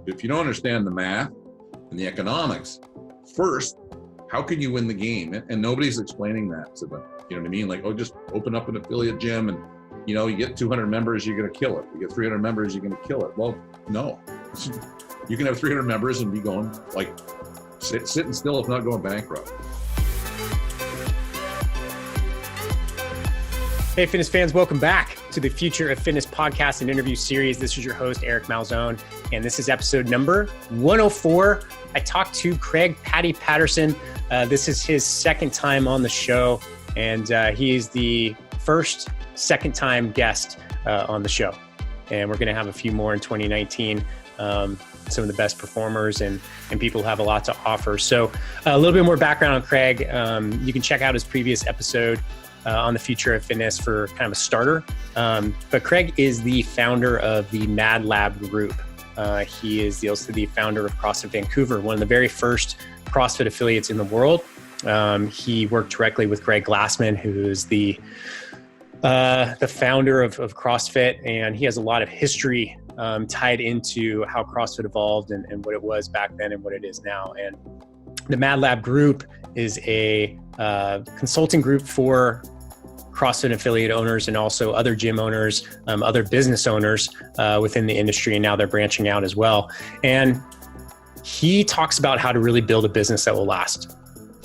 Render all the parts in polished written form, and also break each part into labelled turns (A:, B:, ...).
A: if you don't understand the math and the economics, first, how can you win the game? And nobody's explaining that to them. You know what I mean? Like, oh, just open up an affiliate gym and, you know, you get 200 members, you're going to kill it. You get 300 members, you're going to kill it. Well, no. You can have 300 members and be going, like, sitting still if not going bankrupt.
B: Hey, fitness fans, welcome back to the Future of Fitness podcast and interview series. This is your host, Eric Malzone, and this is episode number 104. I talked to Craig Patterson. This is his second time on the show, and he is the first second-time guest on the show. And we're going to have a few more in 2019. Some of the best performers and people who have a lot to offer. So a little bit more background on Craig. You can check out his previous episode on the future of fitness for kind of a starter. But Craig is the founder of the MadLab Group. He is also the founder of CrossFit Vancouver, one of the very first CrossFit affiliates in the world. He worked directly with Greg Glassman, who is the founder of CrossFit, and he has a lot of history tied into how CrossFit evolved and what it was back then and what it is now. And the MadLab Group is a consulting group for CrossFit affiliate owners and also other gym owners, other business owners within the industry. And now they're branching out as well. And he talks about how to really build a business that will last.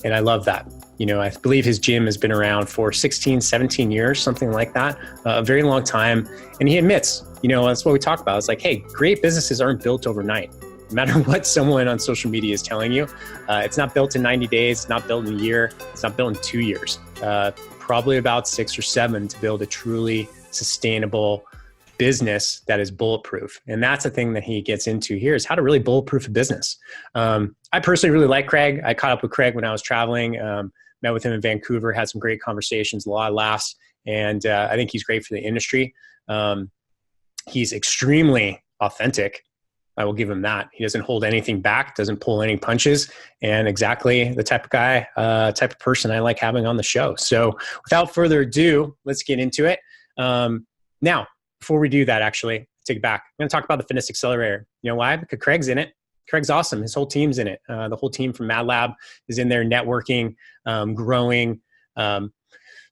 B: And I love that. You know, I believe his gym has been around for 16, 17 years, something like that, a very long time. And he admits, you know, that's what we talk about. It's like, hey, great businesses aren't built overnight. No matter what someone on social media is telling you, it's not built in 90 days, it's not built in a year, it's not built in 2 years, probably about 6 or 7 to build a truly sustainable business that is bulletproof. And that's the thing that he gets into here is how to really bulletproof a business. I personally really like Craig. I caught up with Craig when I was traveling, met with him in Vancouver, had some great conversations, a lot of laughs, and I think he's great for the industry. He's extremely authentic. I will give him that. He doesn't hold anything back, doesn't pull any punches, and exactly the type of guy, type of person I like having on the show. So without further ado, let's get into it. Now, before we do that, actually, take it back. I'm going to talk about the Fitness Accelerator. You know why? Because Craig's in it. Craig's awesome. His whole team's in it. The whole team from MadLab is in there networking, growing,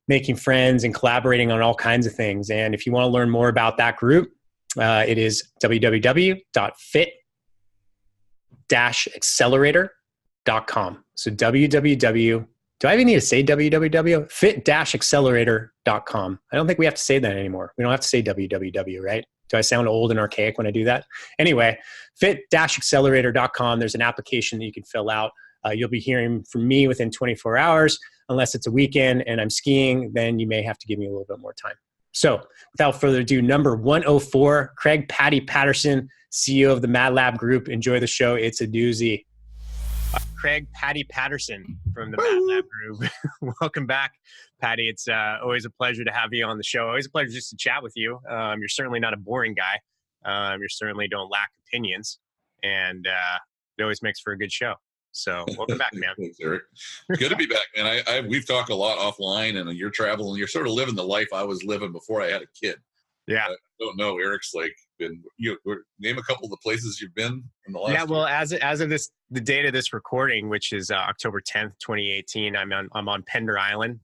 B: making friends, and collaborating on all kinds of things. And if you want to learn more about that group, it is www.fit-accelerator.com. So www. Do I even need to say www? Fit-accelerator.com. I don't think we have to say that anymore. We don't have to say www, right? Do I sound old and archaic when I do that? Anyway, fit-accelerator.com. There's an application that you can fill out. You'll be hearing from me within 24 hours. Unless it's a weekend and I'm skiing, then you may have to give me a little bit more time. So without further ado, number 104, Craig Patterson, CEO of the MadLab Group. Enjoy the show. It's a doozy. Craig Patterson from the MadLab Group. Welcome back, Patty. It's always a pleasure to have you on the show. Always a pleasure just to chat with you. You're certainly not a boring guy. You certainly don't lack opinions. And it always makes for a good show. So welcome back, man.
A: Thanks, Eric. Good to be back, man. We've talked a lot offline, and you're traveling. You're sort of living the life I was living before I had a kid.
B: Yeah.
A: I don't know. Eric's like been. Name a couple of the places you've been in the last.
B: Yeah. Well, as of the date of this recording, which is October 10th, 2018, I'm on Pender Island,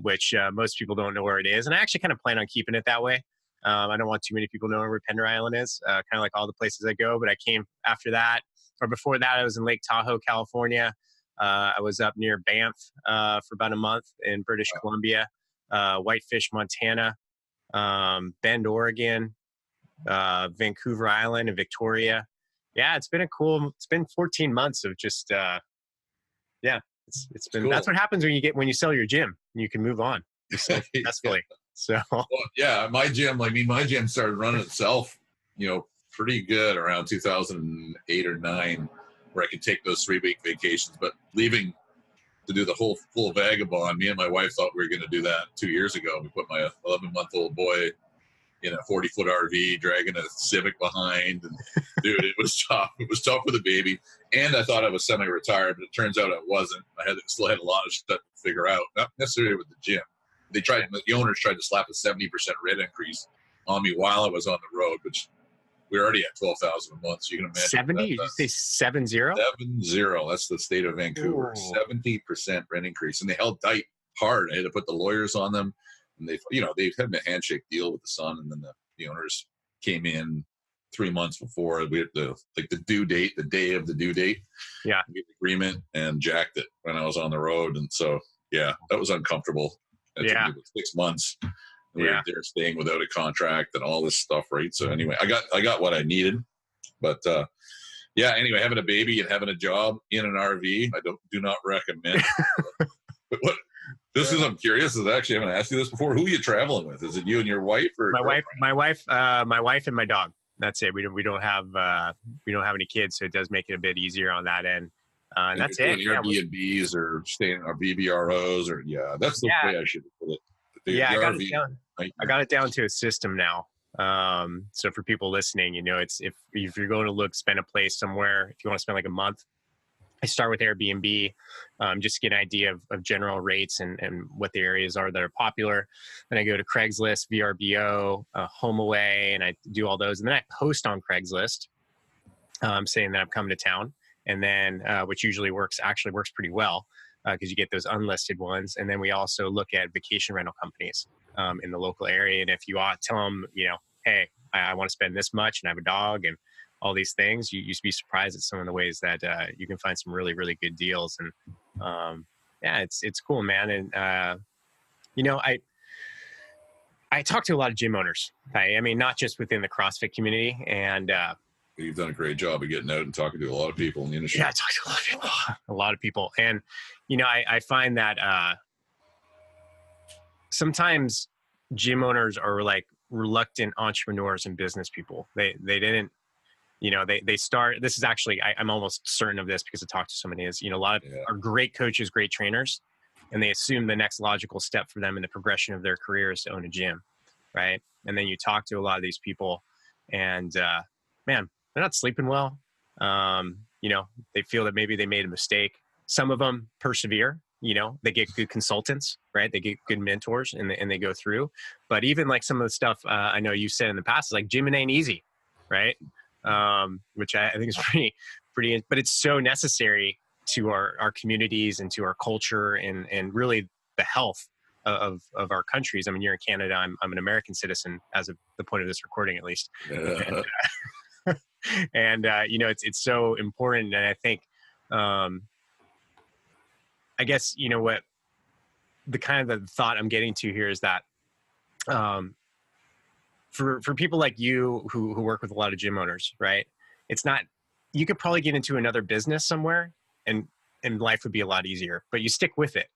B: which most people don't know where it is, and I actually kind of plan on keeping it that way. I don't want too many people knowing where Pender Island is. Kind of like all the places I go, but I came after that. Or before that, I was in Lake Tahoe, California. I was up near Banff for about a month in British Columbia, Whitefish, Montana, Bend, Oregon, Vancouver Island, and Victoria. Yeah, it's been 14 months of just, it's been, cool. That's what happens when you sell your gym and you can move on successfully. So,
A: well, yeah, my gym started running itself, pretty good around 2008 or 9, where I could take those 3-week vacations. But leaving to do the whole full vagabond, me and my wife thought we were going to do that 2 years ago. We put my 11-month-old boy in a 40-foot RV, dragging a Civic behind, and dude, it was tough. It was tough for the baby. And I thought I was semi-retired, but it turns out I wasn't. Still had a lot of stuff to figure out, not necessarily with the gym. The owners tried to slap a 70% rent increase on me while I was on the road, which we're already at 12,000 a month. So you can imagine
B: 70? Did you say 70?
A: 70. That's the state of Vancouver.
B: Ooh.
A: 70% rent increase, and they held tight hard. I had to put the lawyers on them, and they had a handshake deal with the son, and then the owners came in 3 months before we had the due date, the day of the due date.
B: Yeah,
A: we had the agreement and jacked it when I was on the road, and so yeah, that was uncomfortable. It took me 6 months. We were there staying without a contract and all this stuff, right? So anyway, I got what I needed, but anyway, having a baby and having a job in an RV, I do not recommend. But I'm curious. Actually, I haven't asked you this before. Who are you traveling with? Is it you and your wife, or
B: my wife, and my dog? That's it. We don't have any kids, so it does make it a bit easier on that end. And that's it.
A: Airbnbs or staying or VBROs, or that's the way I should put it.
B: I got it down. I got it down to a system now. So for people listening, it's if you're going to spend a place somewhere, if you want to spend like a month, I start with Airbnb, just to get an idea of general rates and what the areas are that are popular. Then I go to Craigslist, VRBO, HomeAway, and I do all those. And then I post on Craigslist saying that I'm coming to town. And then, which usually works pretty well because you get those unlisted ones. And then we also look at vacation rental companies in the local area. And if you tell them, hey, I want to spend this much and I have a dog and all these things, you used to be surprised at some of the ways that you can find some really, really good deals. And it's cool, man. And, I talk to a lot of gym owners. I mean, not just within the CrossFit community. And
A: you've done a great job of getting out and talking to a lot of people in the industry.
B: Yeah, I talk to a lot of people. And, I find that sometimes gym owners are like reluctant entrepreneurs and business people. They didn't, they start, this is actually, I'm almost certain of this because I talked to somebody is, a lot of are great coaches, great trainers, and they assume the next logical step for them in the progression of their career is to own a gym. Right. And then you talk to a lot of these people and, man, they're not sleeping well. They feel that maybe they made a mistake. Some of them persevere, they get good consultants, right? They get good mentors and they go through. But even like some of the stuff I know you said in the past is like gymming ain't easy, right? Which I think is pretty, but it's so necessary to our communities and to our culture and really the health of our countries. I mean, you're in Canada. I'm an American citizen as of the point of this recording, at least. And it's so important. And I think, I guess, what the kind of the thought I'm getting to here is that, for people like you who work with a lot of gym owners, right? It's not, you could probably get into another business somewhere and life would be a lot easier, but you stick with it.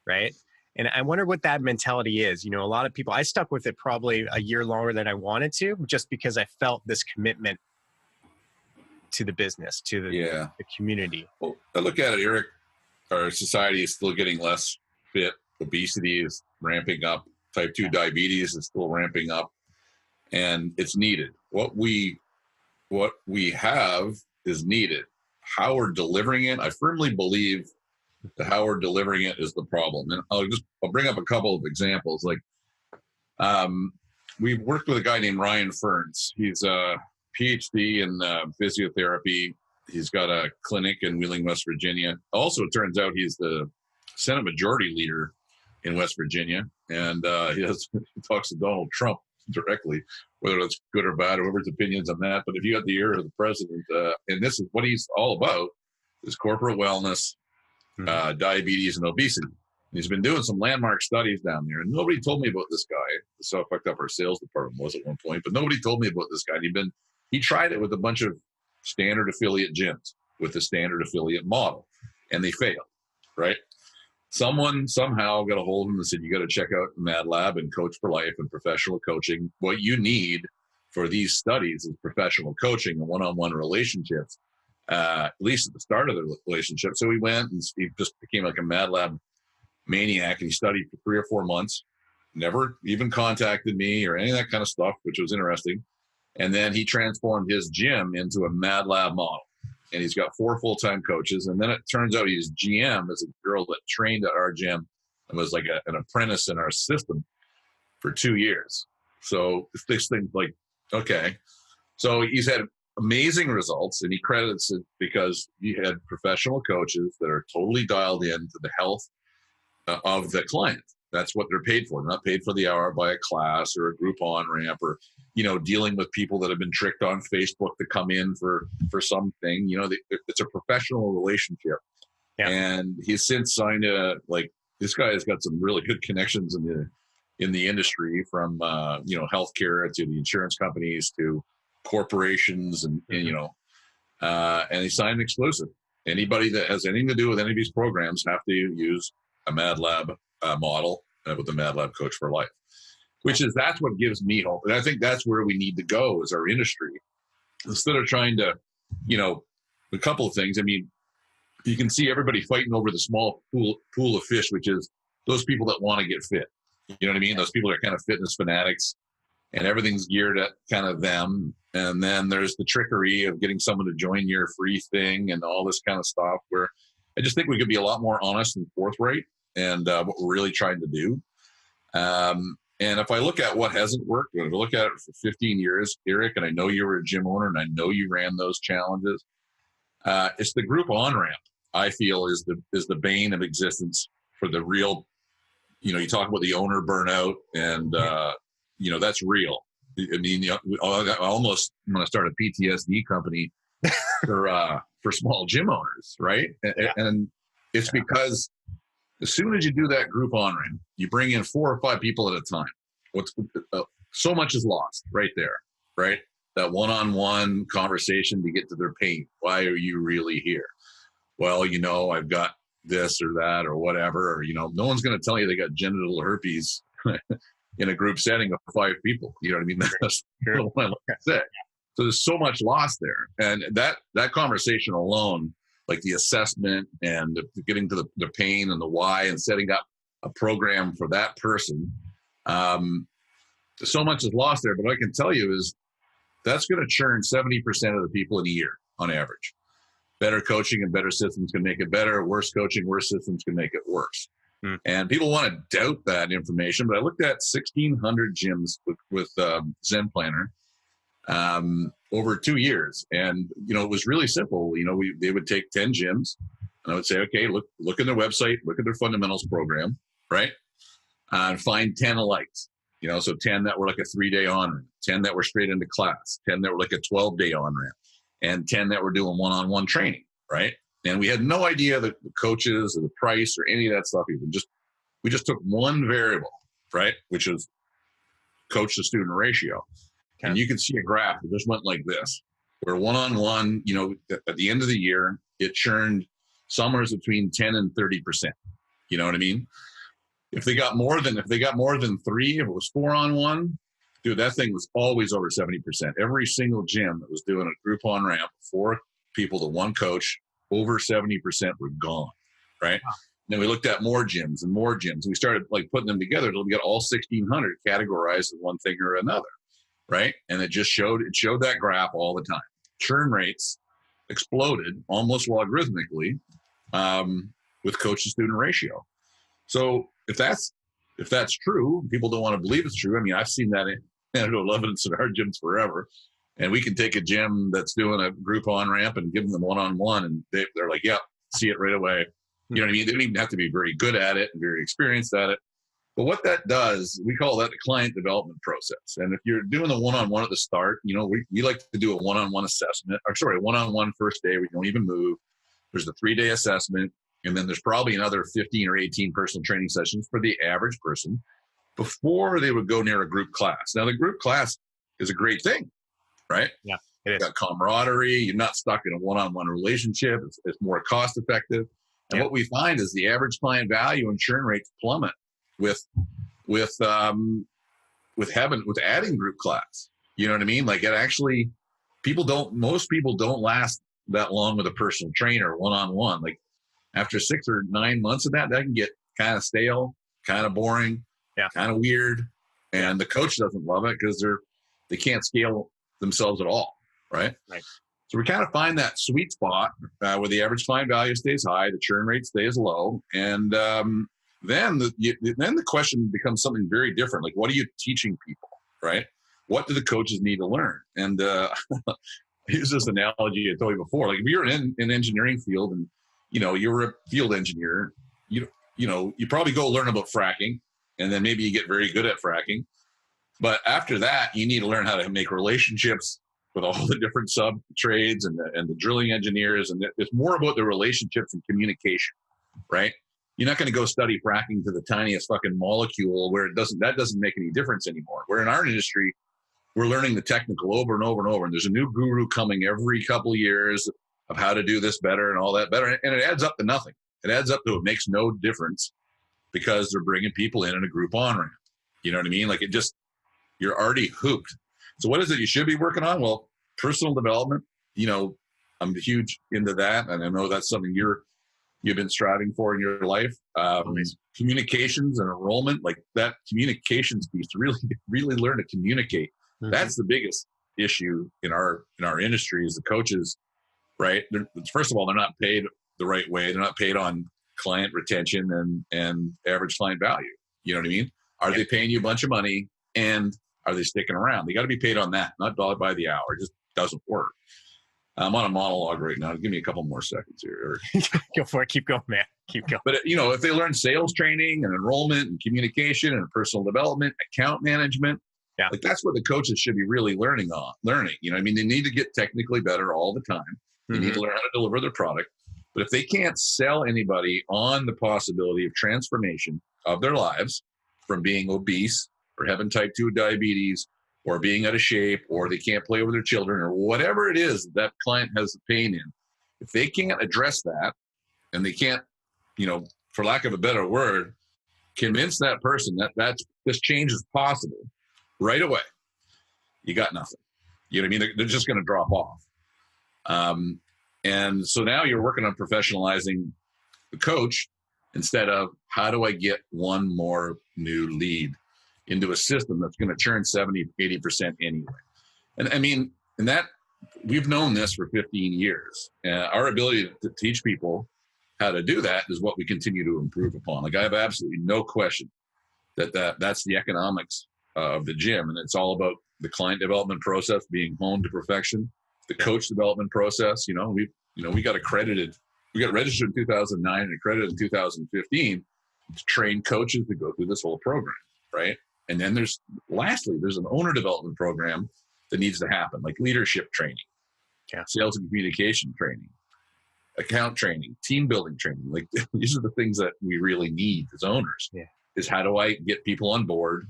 B: Right. And I wonder what that mentality is. A lot of people, I stuck with it probably a year longer than I wanted to, just because I felt this commitment to the business, to the community.
A: Well, I look at it, Eric, our society is still getting less fit. Obesity is ramping up. Type 2 diabetes is still ramping up, and it's needed. What we have is needed. How we're delivering it, I firmly believe that how we're delivering it is the problem. And I'll bring up a couple of examples. Like, we've worked with a guy named Ryan Ferns. He's a PhD in physiotherapy. He's got a clinic in Wheeling, West Virginia. Also, it turns out he's the Senate Majority Leader in West Virginia. And he talks to Donald Trump directly, whether that's good or bad, whoever's opinions on that. But if you got the ear of the president, and this is what he's all about, is corporate wellness, diabetes, and obesity. And he's been doing some landmark studies down there. And nobody told me about this guy. This is how fucked up our sales department was at one point. But nobody told me about this guy. And he tried it with a bunch of standard affiliate gyms with the standard affiliate model, and they failed, right? Someone somehow got a hold of him and said, you got to check out MadLab and Coach for Life and professional coaching. What you need for these studies is professional coaching and one-on-one relationships, at least at the start of the relationship. So he went and he just became like a MadLab maniac, and he studied for 3 or 4 months, never even contacted me or any of that kind of stuff, which was interesting. And then he transformed his gym into a MadLab model. And he's got 4 full-time coaches. And then it turns out he's GM as a girl that trained at our gym and was like an apprentice in our system for 2 years. So this thing's like, okay, So he's had amazing results, and he credits it because he had professional coaches that are totally dialed in to the health of the client. That's what they're paid for. They're not paid for the hour by a class or a group on-ramp or, dealing with people that have been tricked on Facebook to come in for something. It's a professional relationship. Yeah. And he's since signed this guy has got some really good connections in the industry, from healthcare to the insurance companies to corporations, and he signed an exclusive. Anybody that has anything to do with any of these programs have to use a MadLab model with the MadLab Coach for Life, that's what gives me hope. And I think that's where we need to go as our industry, instead of trying to, a couple of things. I mean, you can see everybody fighting over the small pool of fish, which is those people that want to get fit. You know what I mean? Those people are kind of fitness fanatics, and everything's geared at kind of them. And then there's the trickery of getting someone to join your free thing and all this kind of stuff, where I just think we could be a lot more honest and forthright and what we're really trying to do. And if I look at what hasn't worked, if I look at it for 15 years, Eric, and I know you were a gym owner and I know you ran those challenges, it's the group on-ramp, I feel, is the bane of existence for the real, you talk about the owner burnout, and, that's real. I mean, I almost want to start a PTSD company for small gym owners, right? And it's because as soon as you do that group on-ramp, you bring in 4 or 5 people at a time. So much is lost right there, right? That one-on-one conversation to get to their pain. Why are you really here? Well, I've got this or that or whatever. Or, no one's going to tell you they got genital herpes in a group setting of 5 people. You know what I mean? That's what I like to say. So there's so much lost there. And that conversation alone, like the assessment and getting to the pain and the why and setting up a program for that person, so much is lost there. But what I can tell you is that's going to churn 70% of the people in a year on average. Better coaching and better systems can make it better. Worse coaching, worse systems can make it worse. And people want to doubt that information, but I looked at 1,600 gyms with Zen Planner over 2 years, and it was really simple. They would take 10 gyms, and I would say, okay, look at their website, look at their fundamentals program, right, and find 10 alikes. So 10 that were like a 3-day on-ramp, 10 that were straight into class, 10 that were like a 12-day on-ramp, and 10 that were doing one-on-one training, right? And we had no idea the coaches or the price or any of that stuff even. We just took one variable, right, which is coach to student ratio. Okay. And you can see a graph that just went like this, where one-on-one, at the end of the year, it churned somewhere between 10 and 30%. You know what I mean? If they got more than 3, if it was 4-on-1, dude, that thing was always over 70%. Every single gym that was doing a group on-ramp, 4 people to 1 coach, over 70% were gone, right? Wow. Then we looked at more gyms and more gyms. We started putting them together until we got all 1,600 categorized as one thing or another, right? And it showed that graph all the time. Churn rates exploded almost logarithmically with coach to student ratio. So if that's true, people don't want to believe it's true. I mean, I've seen that in 11 in our gyms forever. And we can take a gym that's doing a group on-ramp and give them one-on-one, and they're like, yeah, see it right away. You know what I mean? They don't even have to be very good at it and very experienced at it. But what that does, we call that the client development process. And if you're doing the one-on-one at the start, we like to do a one-on-one assessment, a one-on-one first day where you don't even move. There's the 3-day assessment, and then there's probably another 15 or 18 personal training sessions for the average person before they would go near a group class. Now, the group class is a great thing, right? Yeah, it is. You've got camaraderie. You're not stuck in a one-on-one relationship. It's more cost effective. And what we find is the average client value and churn rates plummet with adding group class. You know what I mean? Like, it actually, most people don't last that long with a personal trainer one-on-one. Like, after 6 or 9 months of that can get kind of stale, kind of boring, kind of weird. And the coach doesn't love it because they can't scale themselves at all, right? Right. So we kind of find that sweet spot where the average client value stays high, the churn rate stays low, and then the question becomes something very different. Like, what are you teaching people, right? what do the coaches need to learn? And I use this analogy I told you before. Like if you're in an engineering field and, you're a field engineer, you probably go learn about fracking, and then maybe you get very good at fracking. But after that, you need to learn how to make relationships with all the different sub trades and the drilling engineers. And it's more about the relationships and communication, right? You're not going to go study fracking to the tiniest fucking molecule where that doesn't make any difference anymore. Where in our industry, we're learning the technical over and over and over. And there's a new guru coming every couple of years of how to do this better and all that better. And it adds up to nothing. It adds up to it makes no difference because they're bringing people in a group on ramp. You know what I mean? Like you're already hooked. So what is it you should be working on? Well, personal development. I'm huge into that. And I know that's something you've been striving for in your life. Communications and enrollment, like that communications piece, to really learn to communicate. Mm-hmm. That's the biggest issue in our industry is the coaches, right? First of all, they're not paid the right way. They're not paid on client retention and average client value. You know what I mean? Are they paying you a bunch of money, and are they sticking around? They got to be paid on that, not dollar by the hour. It just doesn't work. I'm on a monologue right now. Give me a couple more seconds here.
B: Go for it. Keep going, man. Keep going.
A: But, if they learn sales training and enrollment and communication and personal development, account management, like that's what the coaches should be really learning. They need to get technically better all the time. They need to learn how to deliver their product. But if they can't sell anybody on the possibility of transformation of their lives from being obese or having type 2 diabetes or being out of shape, or they can't play with their children, or whatever it is that client has pain in, if they can't address that, and they can't, for lack of a better word, convince that person that this change is possible right away, you got nothing. You know what I mean? They're just going to drop off. And so now you're working on professionalizing the coach instead of how do I get one more new lead into a system that's going to churn 70, 80% anyway. And I mean, and that we've known this for 15 years. Our ability to teach people how to do that is what we continue to improve upon. Like I have absolutely no question that's the economics of the gym. And it's all about the client development process being honed to perfection, the coach development process. We got accredited. We got registered in 2009 and accredited in 2015 to train coaches to go through this whole program, right? And then there's an owner development program that needs to happen, like leadership training, sales and communication training, account training, team building training. Like these are the things that we really need as owners. Is how do I get people on board,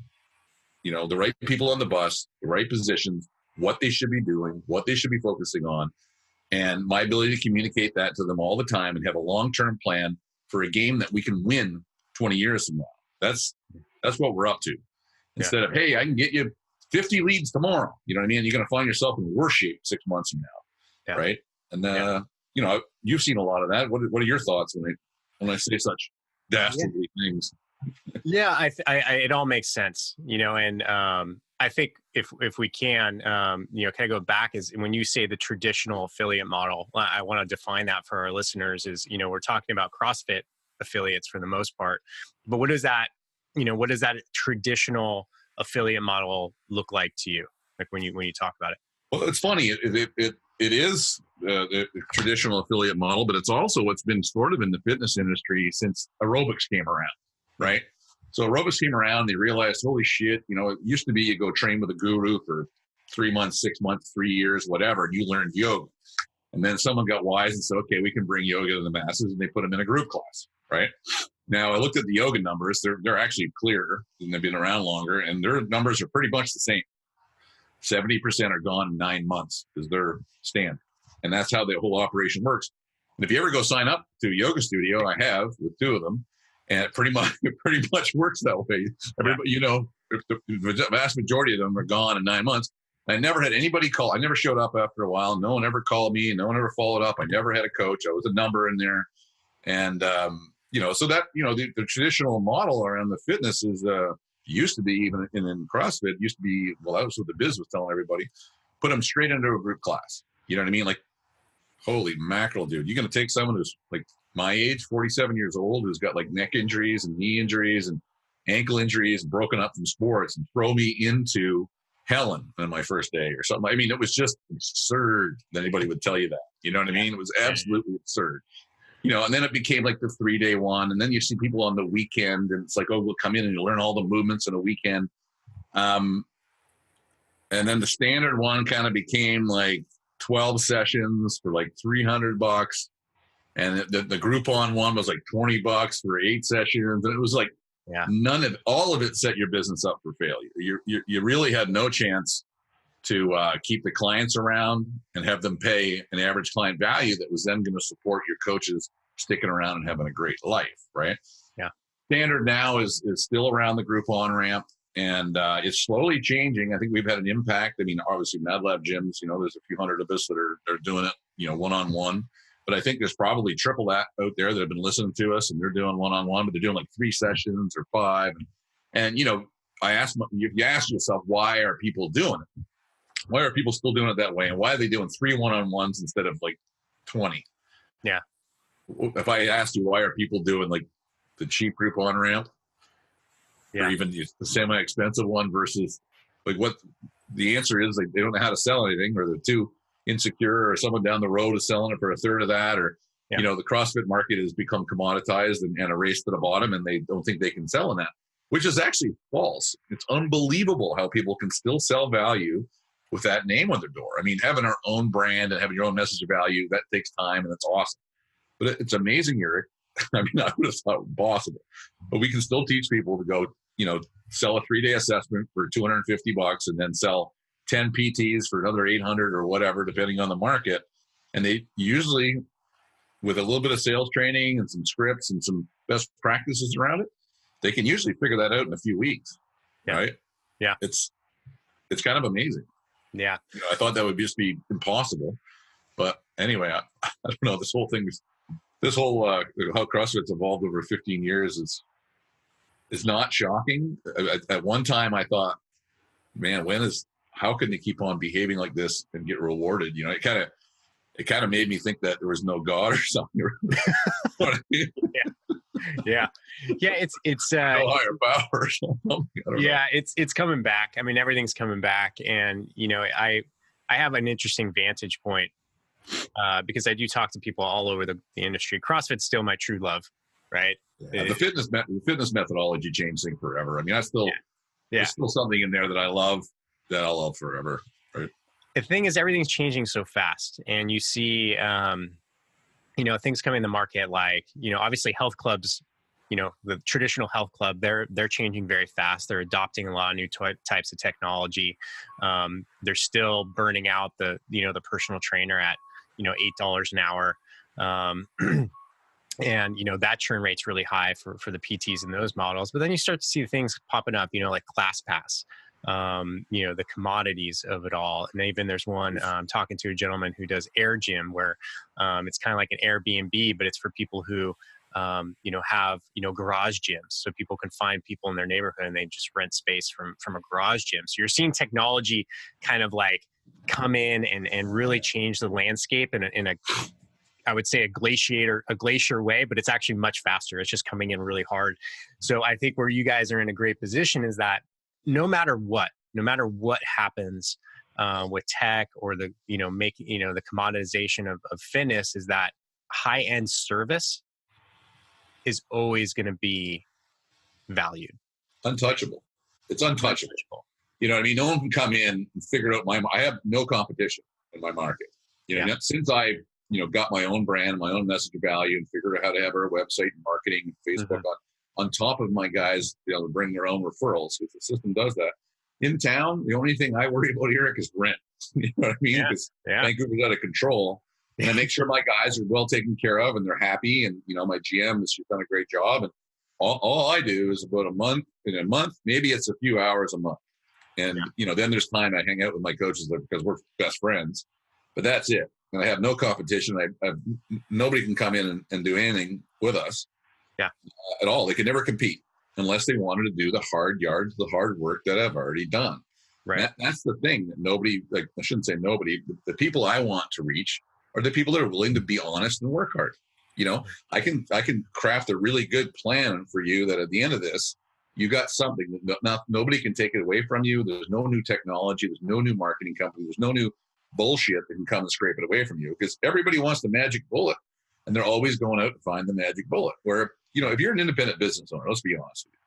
A: the right people on the bus, the right positions, what they should be doing, what they should be focusing on, and my ability to communicate that to them all the time and have a long-term plan for a game that we can win 20 years from now. That's what we're up to. Instead of, hey, I can get you 50 leads tomorrow. You know what I mean? You're going to find yourself in worse shape 6 months from now, right? And you've seen a lot of that. What are your thoughts when I say such dastardly things?
B: It all makes sense, and I think if we can, kind of go back is when you say the traditional affiliate model, I want to define that for our listeners is, we're talking about CrossFit affiliates for the most part, but what does that traditional affiliate model look like to you? Like when you talk about it?
A: Well, it's funny. It is the traditional affiliate model, but it's also what's been sort of in the fitness industry since aerobics came around, right? So aerobics came around, they realized, holy shit, it used to be you go train with a guru for 3 months, 6 months, 3 years, whatever, and you learned yoga. And then someone got wise and said, okay, we can bring yoga to the masses, and they put them in a group class, right? Now, I looked at the yoga numbers. They're actually clearer, and they've been around longer, and their numbers are pretty much the same. 70% are gone in 9 months is their standard. And that's how the whole operation works. And if you ever go sign up to a yoga studio, I have with 2 of them, and it pretty much works that way. Everybody, the vast majority of them are gone in 9 months. I never had anybody call. I never showed up after a while. No one ever called me. No one ever followed up. I never had a coach. I was a number in there. And, so that, the traditional model around the fitness is, used to be, even in CrossFit, used to be, that was what the biz was telling everybody, put them straight into a group class. You know what I mean? Like, holy mackerel, dude. You're going to take someone who's like my age, 47 years old, who's got like neck injuries and knee injuries and ankle injuries and broken up from sports and throw me into Helen on my first day or something. I mean, it was just absurd that anybody would tell you that. You know what I mean? It was absolutely absurd. And then it became like the 3-day one. And then you see people on the weekend and it's like, oh, we'll come in and you learn all the movements in a weekend. And then the standard one kind of became like 12 sessions for like $300. And the Groupon one was like $20 for 8 sessions. And it was like, all of it set your business up for failure. You really had no chance to keep the clients around and have them pay an average client value that was then going to support your coaches sticking around and having a great life, right?
B: Yeah.
A: Standard now is still around the Groupon ramp, and it's slowly changing. I think we've had an impact. I mean, obviously MadLab gyms, there's a few hundred of us that are doing it, one-on-one. But I think there's probably triple that out there that have been listening to us and they're doing one-on-one, but they're doing like 3 sessions or 5. And you ask yourself, why are people doing it? Why are people still doing it that way? And why are they doing 3 one-on-ones instead of like 20?
B: Yeah.
A: If I asked you, why are people doing like the cheap Groupon ramp or even the semi-expensive one versus like what the answer is, like they don't know how to sell anything, or they're too insecure, or someone down the road is selling it for a third of that, or the CrossFit market has become commoditized and a race to the bottom, and they don't think they can sell in that, which is actually false. It's unbelievable how people can still sell value with that name on their door. I mean, having our own brand and having your own message of value, that takes time and it's awesome. But it's amazing, Eric. I mean, I would have thought it was possible, but we can still teach people to go, sell a 3-day assessment for $250 and then sell 10 PTs for another 800 or whatever, depending on the market. And they usually, with a little bit of sales training and some scripts and some best practices around it, they can usually figure that out in a few weeks. Right?
B: Yeah.
A: It's kind of amazing.
B: Yeah.
A: I thought that would just be impossible. But anyway, I don't know. This whole how CrossFit's evolved over 15 years is not shocking. At one time I thought, man, how can they keep on behaving like this and get rewarded? It kind of made me think that there was no God or something.
B: Yeah. It's
A: no higher power or something.
B: It's coming back. I mean, everything's coming back, and I have an interesting vantage point because I do talk to people all over the industry. CrossFit's still my true love, right?
A: Yeah, the fitness methodology changed thing forever. I mean, there's still something in there that I love, that I'll love forever. Right.
B: The thing is, everything's changing so fast, and you see, things coming in the market like, obviously health clubs, the traditional health club, they're changing very fast. They're adopting a lot of new types of technology. They're still burning out the personal trainer at, $8 an hour. And, that churn rate's really high for the PTs in those models. But then you start to see things popping up, like ClassPass, the commodities of it all. And even there's one, talking to a gentleman who does Air Gym, where it's kind of like an Airbnb, but it's for people who, have, garage gyms. So people can find people in their neighborhood and they just rent space from a garage gym. So you're seeing technology kind of like come in and really change the landscape in a I would say a glacier way, but it's actually much faster. It's just coming in really hard. So I think where you guys are in a great position is that no matter what happens with tech or the commoditization of fitness, is that high end service is always going to be valued.
A: Untouchable. It's untouchable. You know what I mean? No one can come in and figure out I have no competition in my market. Since I got my own brand, my own message of value, and figured out how to have our website and marketing and Facebook on top of my guys, to bring their own referrals, because the system does that. In town, the only thing I worry about, Eric, is rent. You know what I mean? Because Vancouver's out of control. And I make sure my guys are well taken care of and they're happy. And, my GM has done a great job. And all I do is about in a month, maybe it's a few hours a month. And, then there's time I hang out with my coaches because we're best friends. But that's it. And I have no competition. Nobody can come in and do anything with us at all. They can never compete unless they wanted to do the hard yards, the hard work that I've already done.
B: Right.
A: That's the thing that nobody, I shouldn't say nobody, the people I want to reach are the people that are willing to be honest and work hard. I can craft a really good plan for you that at the end of this, You got something that nobody can take it away from you. There's no new technology. There's no new marketing company. There's no new bullshit that can come and scrape it away from you, because everybody wants the magic bullet, and they're always going out to find the magic bullet. Where, if you're an independent business owner, let's be honest with you,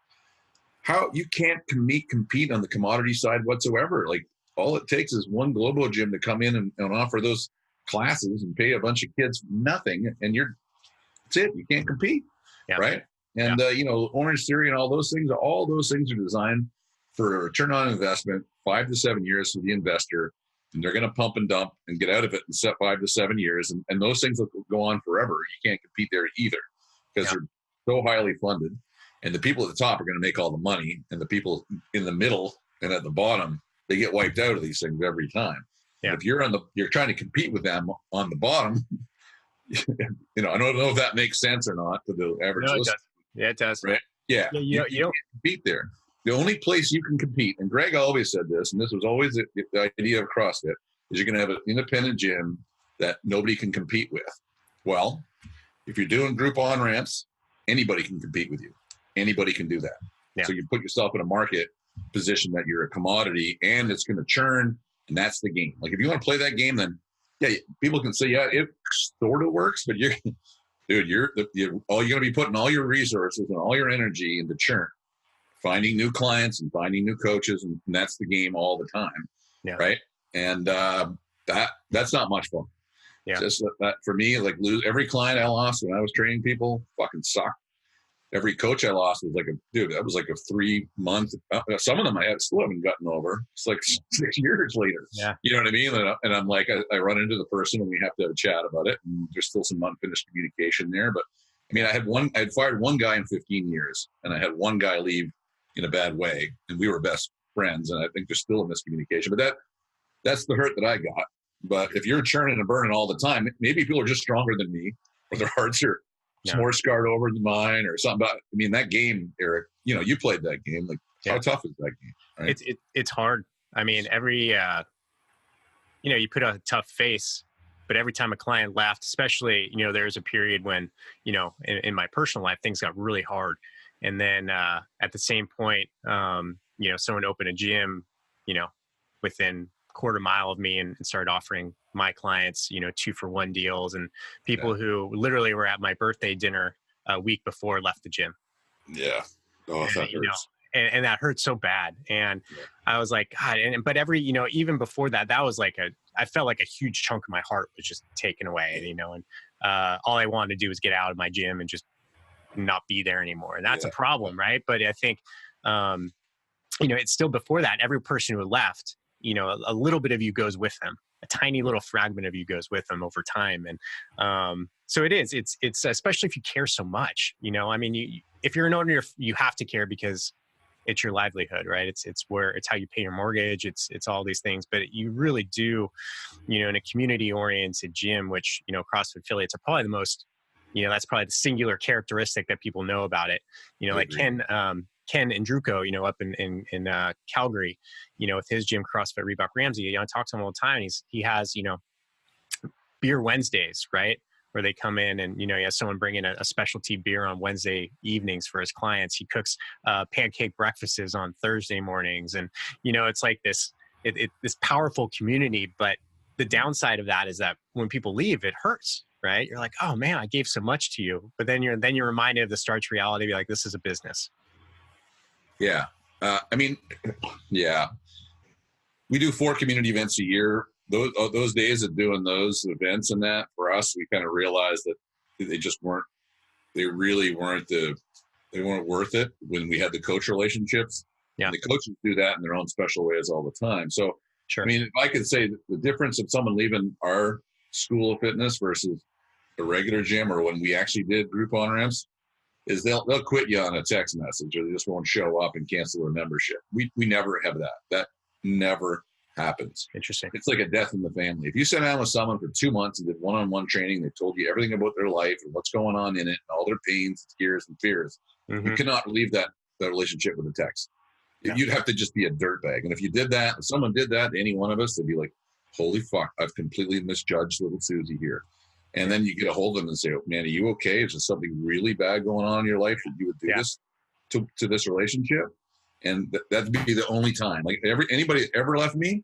A: how you can't compete on the commodity side whatsoever. Like, all it takes is one Globo gym to come in and offer those classes and pay a bunch of kids nothing, and that's it. You can't compete, right? And Orange Theory and all those things are designed for a return on investment, 5 to 7 years for the investor, and they're going to pump and dump and get out of it in 5 to 7 years, and those things will go on forever. You can't compete there either, because they're so highly funded, and the people at the top are going to make all the money, and the people in the middle and at the bottom, they get wiped out of these things every time. Yeah. If you're trying to compete with them on the bottom, I don't know if that makes sense or not to the average listener.
B: Yeah, it does.
A: Right? Yeah. You can't compete there. The only place you can compete, and Greg always said this, and this was always the idea of CrossFit, is you're going to have an independent gym that nobody can compete with. Well, if you're doing group on-ramps, anybody can compete with you. Anybody can do that. Yeah. So you put yourself in a market position that you're a commodity, and it's going to churn, and that's the game. Like, if you want to play that game, then people can say, it sort of works, but you're going to be putting all your resources and all your energy into churn, finding new clients and finding new coaches, and that's the game all the time, right? And that's not much fun. Yeah. Just that for me, like, every client I lost when I was training people fucking sucked. Every coach I lost was that was like a 3-month. Some of them I still haven't gotten over. It's like 6 years later. Yeah. You know what I mean? And I'm like, I run into the person and we have to have a chat about it. And there's still some unfinished communication there. But I mean, I had fired one guy in 15 years, and I had one guy leave in a bad way, and we were best friends. And I think there's still a miscommunication. But that's the hurt that I got. But if you're churning and burning all the time, maybe people are just stronger than me, or their hearts are more scarred over than mine, or something. But I mean, that game, Eric, you played that game. Like, how tough is that game? Right?
B: It's hard. I mean, every you put a tough face, but every time a client left, especially, there's a period when, in my personal life, things got really hard. And then at the same point, someone opened a gym, within a quarter mile of me, and started offering my clients, 2-for-1 deals, and people who literally were at my birthday dinner a week before left the gym.
A: Yeah. Oh, that hurts.
B: And that hurt so bad. And I was like, God, but every, even before that, that was I felt like a huge chunk of my heart was just taken away, and all I wanted to do was get out of my gym and just not be there anymore. And that's a problem. Right. But I think, it's still before that, every person who left, a little bit of you goes with them. A tiny little fragment of you goes with them over time. And so it's especially if you care so much, I mean, if you're an owner, you have to care because it's your livelihood, right? It's how you pay your mortgage. It's all these things, but you really do, in a community oriented gym, which, CrossFit affiliates are probably the most, that's probably the singular characteristic that people know about it. Like Ken Andruko, up in Calgary, with his gym, CrossFit Reebok Ramsey, I talk to him all the time. He has, beer Wednesdays, right? Where they come in and, he has someone bring in a specialty beer on Wednesday evenings for his clients. He cooks pancake breakfasts on Thursday mornings. And, it's like this powerful community. But the downside of that is that when people leave, it hurts, right? You're like, oh man, I gave so much to you. But then you're reminded of the starch reality. You're like, this is a business.
A: Yeah. We do 4 community events a year. Those days of doing those events and that, for us, we kind of realized that they really weren't worth it when we had the coach relationships. Yeah. And the coaches do that in their own special ways all the time. So, sure. I mean, if I could say the difference of someone leaving our school of fitness versus a regular gym, or when we actually did group on-ramps, is they'll quit you on a text message, or they just won't show up and cancel their membership. We never have that. That never happens.
B: Interesting.
A: It's like a death in the family. If you sit down with someone for 2 months and did one-on-one training, they told you everything about their life and what's going on in it, and all their pains, fears, and fears, you cannot leave that relationship with a text. Yeah. You'd have to just be a dirtbag. And if you did that, if someone did that to any one of us, they'd be like, holy fuck, I've completely misjudged little Susie here. And then you get a hold of them and say, oh, man, are you okay? Is there something really bad going on in your life that you would do this? to this relationship. And that'd be the only time. Like anybody that ever left me,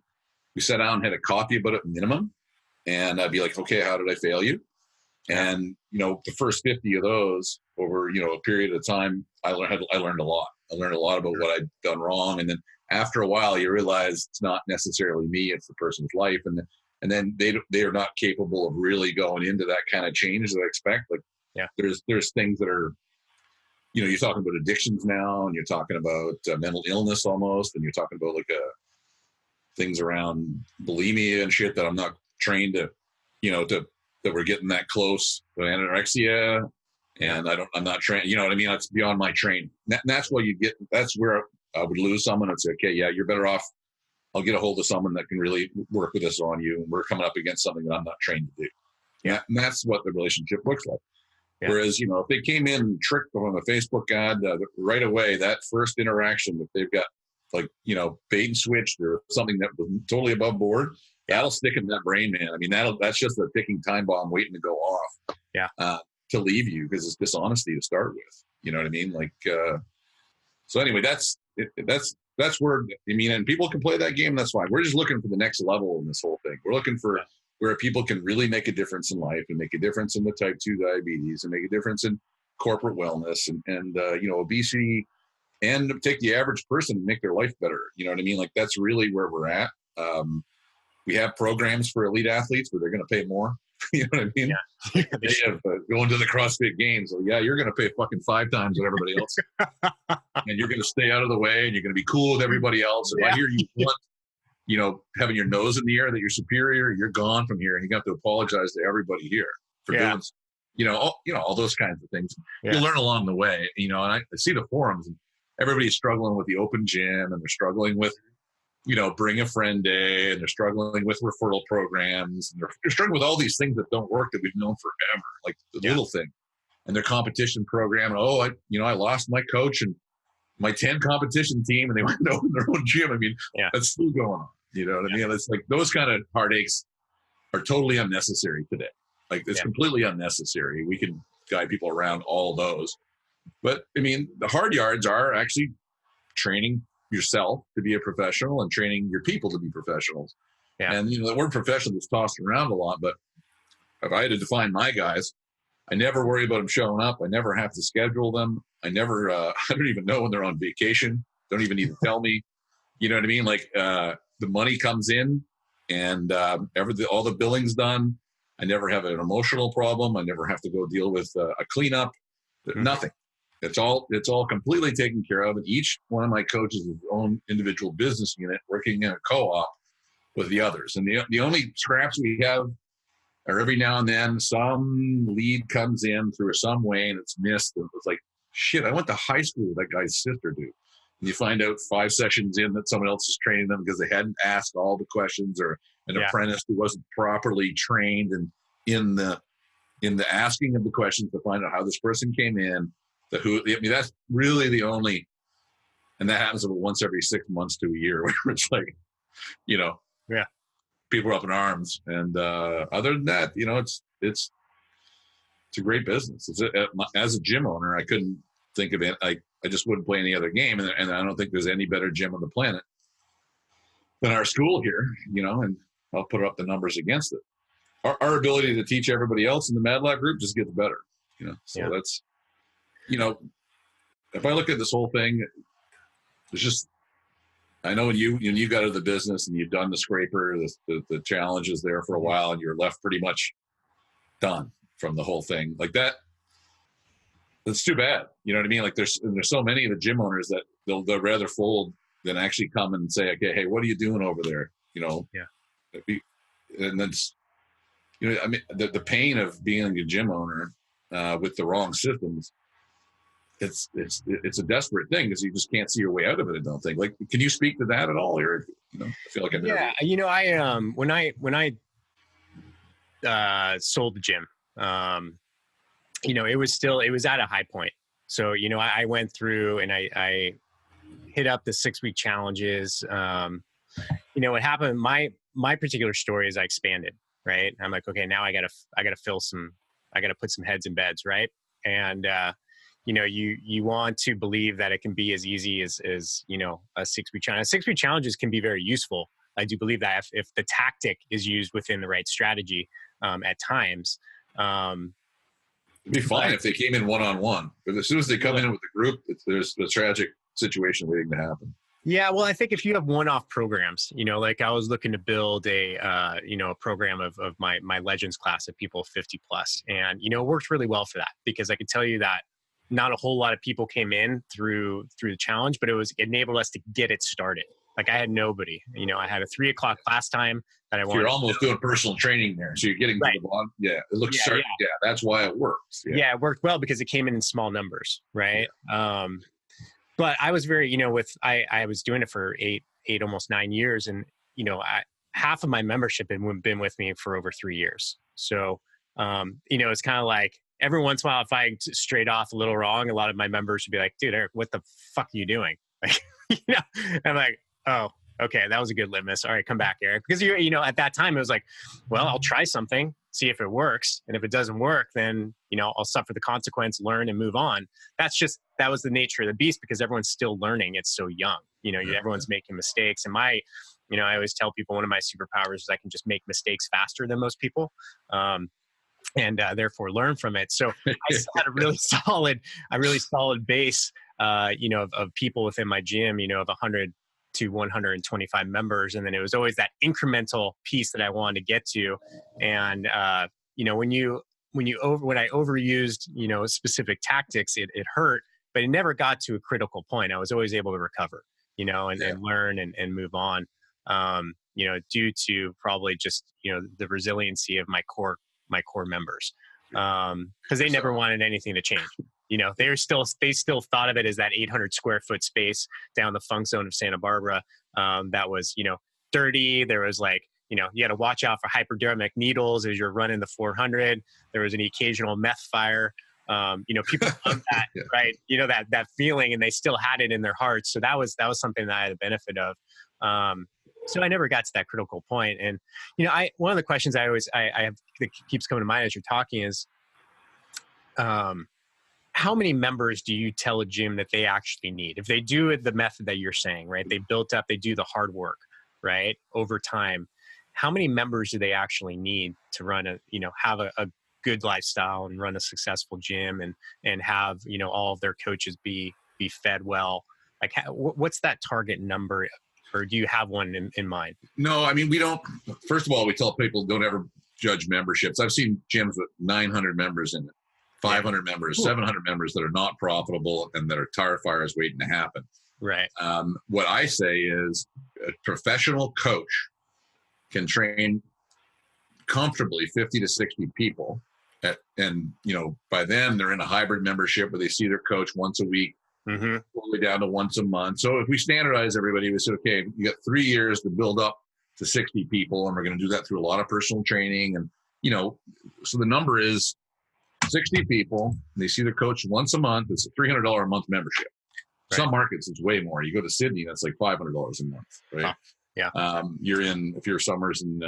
A: we sat down and had a coffee about it minimum. And I'd be like, okay, how did I fail you? And, the first 50 of those over, a period of time, I learned a lot. I learned a lot about what I'd done wrong. And then after a while, you realize it's not necessarily me, it's the person's life. And then they are not capable of really going into that kind of change that I expect. Like, there's things that are, you're talking about addictions now, and you're talking about mental illness almost, and you're talking about things around bulimia and shit that I'm not trained to, that we're getting that close to anorexia, and I'm not trained. You know what I mean? That's beyond my training. That's why that's where I would lose someone and say, okay, yeah, you're better off. I'll get a hold of someone that can really work with this on you. And we're coming up against something that I'm not trained to do. Yeah. And that's what the relationship looks like. Yeah. Whereas, if they came in and tricked them on a Facebook ad right away, that first interaction, if they've got bait and switched or something that was totally above board, that'll stick in that brain, man. I mean, that's just a ticking time bomb waiting to go off. Yeah. To leave you, because it's dishonesty to start with. You know what I mean? So anyway, that's where, and people can play that game. That's fine. We're just looking for the next level in this whole thing. We're looking for where people can really make a difference in life, and make a difference in the type 2 diabetes, and make a difference in corporate wellness and obesity, and take the average person and make their life better. You know what I mean? That's really where we're at. We have programs for elite athletes where they're going to pay more. You know what I mean? Yeah. They have going to the CrossFit Games. So yeah, you're going to pay fucking 5 times what everybody else, and you're going to stay out of the way, and you're going to be cool with everybody else. If I hear you want, having your nose in the air that you're superior, you're gone from here, and you have to apologize to everybody here for doing, all those kinds of things. Yeah. You learn along the way, and I see the forums, and everybody's struggling with the open gym, and they're struggling with, bring a friend day, and they're struggling with referral programs, and they're struggling with all these things that don't work that we've known forever, like the little thing, and their competition program. And, I lost my coach and my 10 competition team, and they went to open their own gym. I mean, that's still going on. You know what I mean? It's like those kind of heartaches are totally unnecessary today. It's completely unnecessary. We can guide people around all those. But the hard yards are actually training yourself to be a professional and training your people to be professionals. Yeah. And, the word professional is tossed around a lot, but if I had to define my guys, I never worry about them showing up. I never have to schedule them. I never, I don't even know when they're on vacation. Don't even need to tell me. You know what I mean? The money comes in, and all the billing's done. I never have an emotional problem. I never have to go deal with a cleanup. Nothing. It's all completely taken care of. And each one of my coaches is his own individual business unit working in a co-op with the others. And the only scraps we have are every now and then some lead comes in through some way and it's missed. And it's like, shit, I went to high school with that guy's sister, dude. And you find out 5 sessions in that someone else is training them because they hadn't asked all the questions, or an apprentice who wasn't properly trained in the asking of the questions to find out how this person came in. That's really the only, and that happens about once every 6 months to a year, where it's like, people are up in arms. And other than that, it's a great business. As a gym owner, I couldn't think of it. I just wouldn't play any other game, and I don't think there's any better gym on the planet than our school here. And I'll put up the numbers against it. Our ability to teach everybody else in the MadLab Group just gets better. So that's. If I look at this whole thing, it's just, I know when you got out of the business and you've done the scraper, the challenges there for a while, and you're left pretty much done from the whole thing like that. It's too bad. You know what I mean? There's so many of the gym owners that they'll rather fold than actually come and say, okay, hey, what are you doing over there? And then, the pain of being a gym owner with the wrong systems, it's a desperate thing because you just can't see your way out of it. I don't think. Can you speak to that at all, Eric? I feel like
B: when I sold the gym, it was at a high point. So I went through and I hit up the 6-week challenges. What happened? My particular story is I expanded. Right, I'm like, okay, now I gotta put some heads in beds, right? And you want to believe that it can be as easy as a 6-week challenge. 6-week challenges can be very useful. I do believe that if the tactic is used within the right strategy at times.
A: It'd be fine if they came in one-on-one, but as soon as they come in with the group, there's a tragic situation waiting to happen.
B: Yeah, well, I think if you have one-off programs, like I was looking to build a program of my Legends class of people 50 plus, and it worked really well for that, because I could tell you that not a whole lot of people came in through the challenge, but it enabled us to get it started. Like I had nobody, I had a 3 o'clock class time that I wanted.
A: You're almost doing personal training there. So you're getting to the bottom. Yeah. It looks certain. Yeah. That's why it works.
B: Yeah. It worked well because it came in small numbers. Right. Yeah. But I was very, I was doing it for eight, almost 9 years. And, half of my membership had been with me for over 3 years. So, it's kind of like every once in a while, if I strayed off a little wrong, a lot of my members would be like, dude, Eric, what the fuck are you doing? Like, I'm like, oh, okay, that was a good litmus. All right, come back, Eric. Because at that time it was like, well, I'll try something, see if it works, and if it doesn't work, then I'll suffer the consequence, learn, and move on. That was the nature of the beast, because everyone's still learning. It's so young. Everyone's making mistakes, and I always tell people one of my superpowers is I can just make mistakes faster than most people. And therefore learn from it. So I still had a really solid base, of people within my gym, of 100 to 125 members. And then it was always that incremental piece that I wanted to get to. And, when I overused, specific tactics, it hurt, but it never got to a critical point. I was always able to recover, and learn and move on, due to probably just, the resiliency of my core members. Cause they never wanted anything to change. They still thought of it as that 800 square foot space down the funk zone of Santa Barbara. That was, dirty. There was you had to watch out for hypodermic needles as you're running the 400. There was an occasional meth fire. People love that, right? That feeling, and they still had it in their hearts. So that was something that I had the benefit of. So I never got to that critical point. And, one of the questions I have that keeps coming to mind as you're talking is, how many members do you tell a gym that they actually need? If they do it the method that you're saying, right? They built up, they do the hard work, right? Over time, how many members do they actually need to run have a good lifestyle and run a successful gym and have, all of their coaches be fed well? Like, what's that target number? Or do you have one in mind?
A: No, I mean, we don't. First of all, we tell people don't ever judge memberships. I've seen gyms with 900 members in it, 500 members, 700 members that are not profitable and that are tire fires waiting to happen.
B: Right.
A: What I say is a professional coach can train comfortably 50 to 60 people. And by then they're in a hybrid membership where they see their coach once a week, all the way down to once a month. So if we standardize everybody, we said, okay, you got 3 years to build up to 60 people, and we're going to do that through a lot of personal training. And, so the number is 60 people. They see their coach once a month. It's a $300 a month membership. Right. Some markets, it's way more. You go to Sydney, that's like $500 a month, right?
B: Yeah.
A: If you're summers in,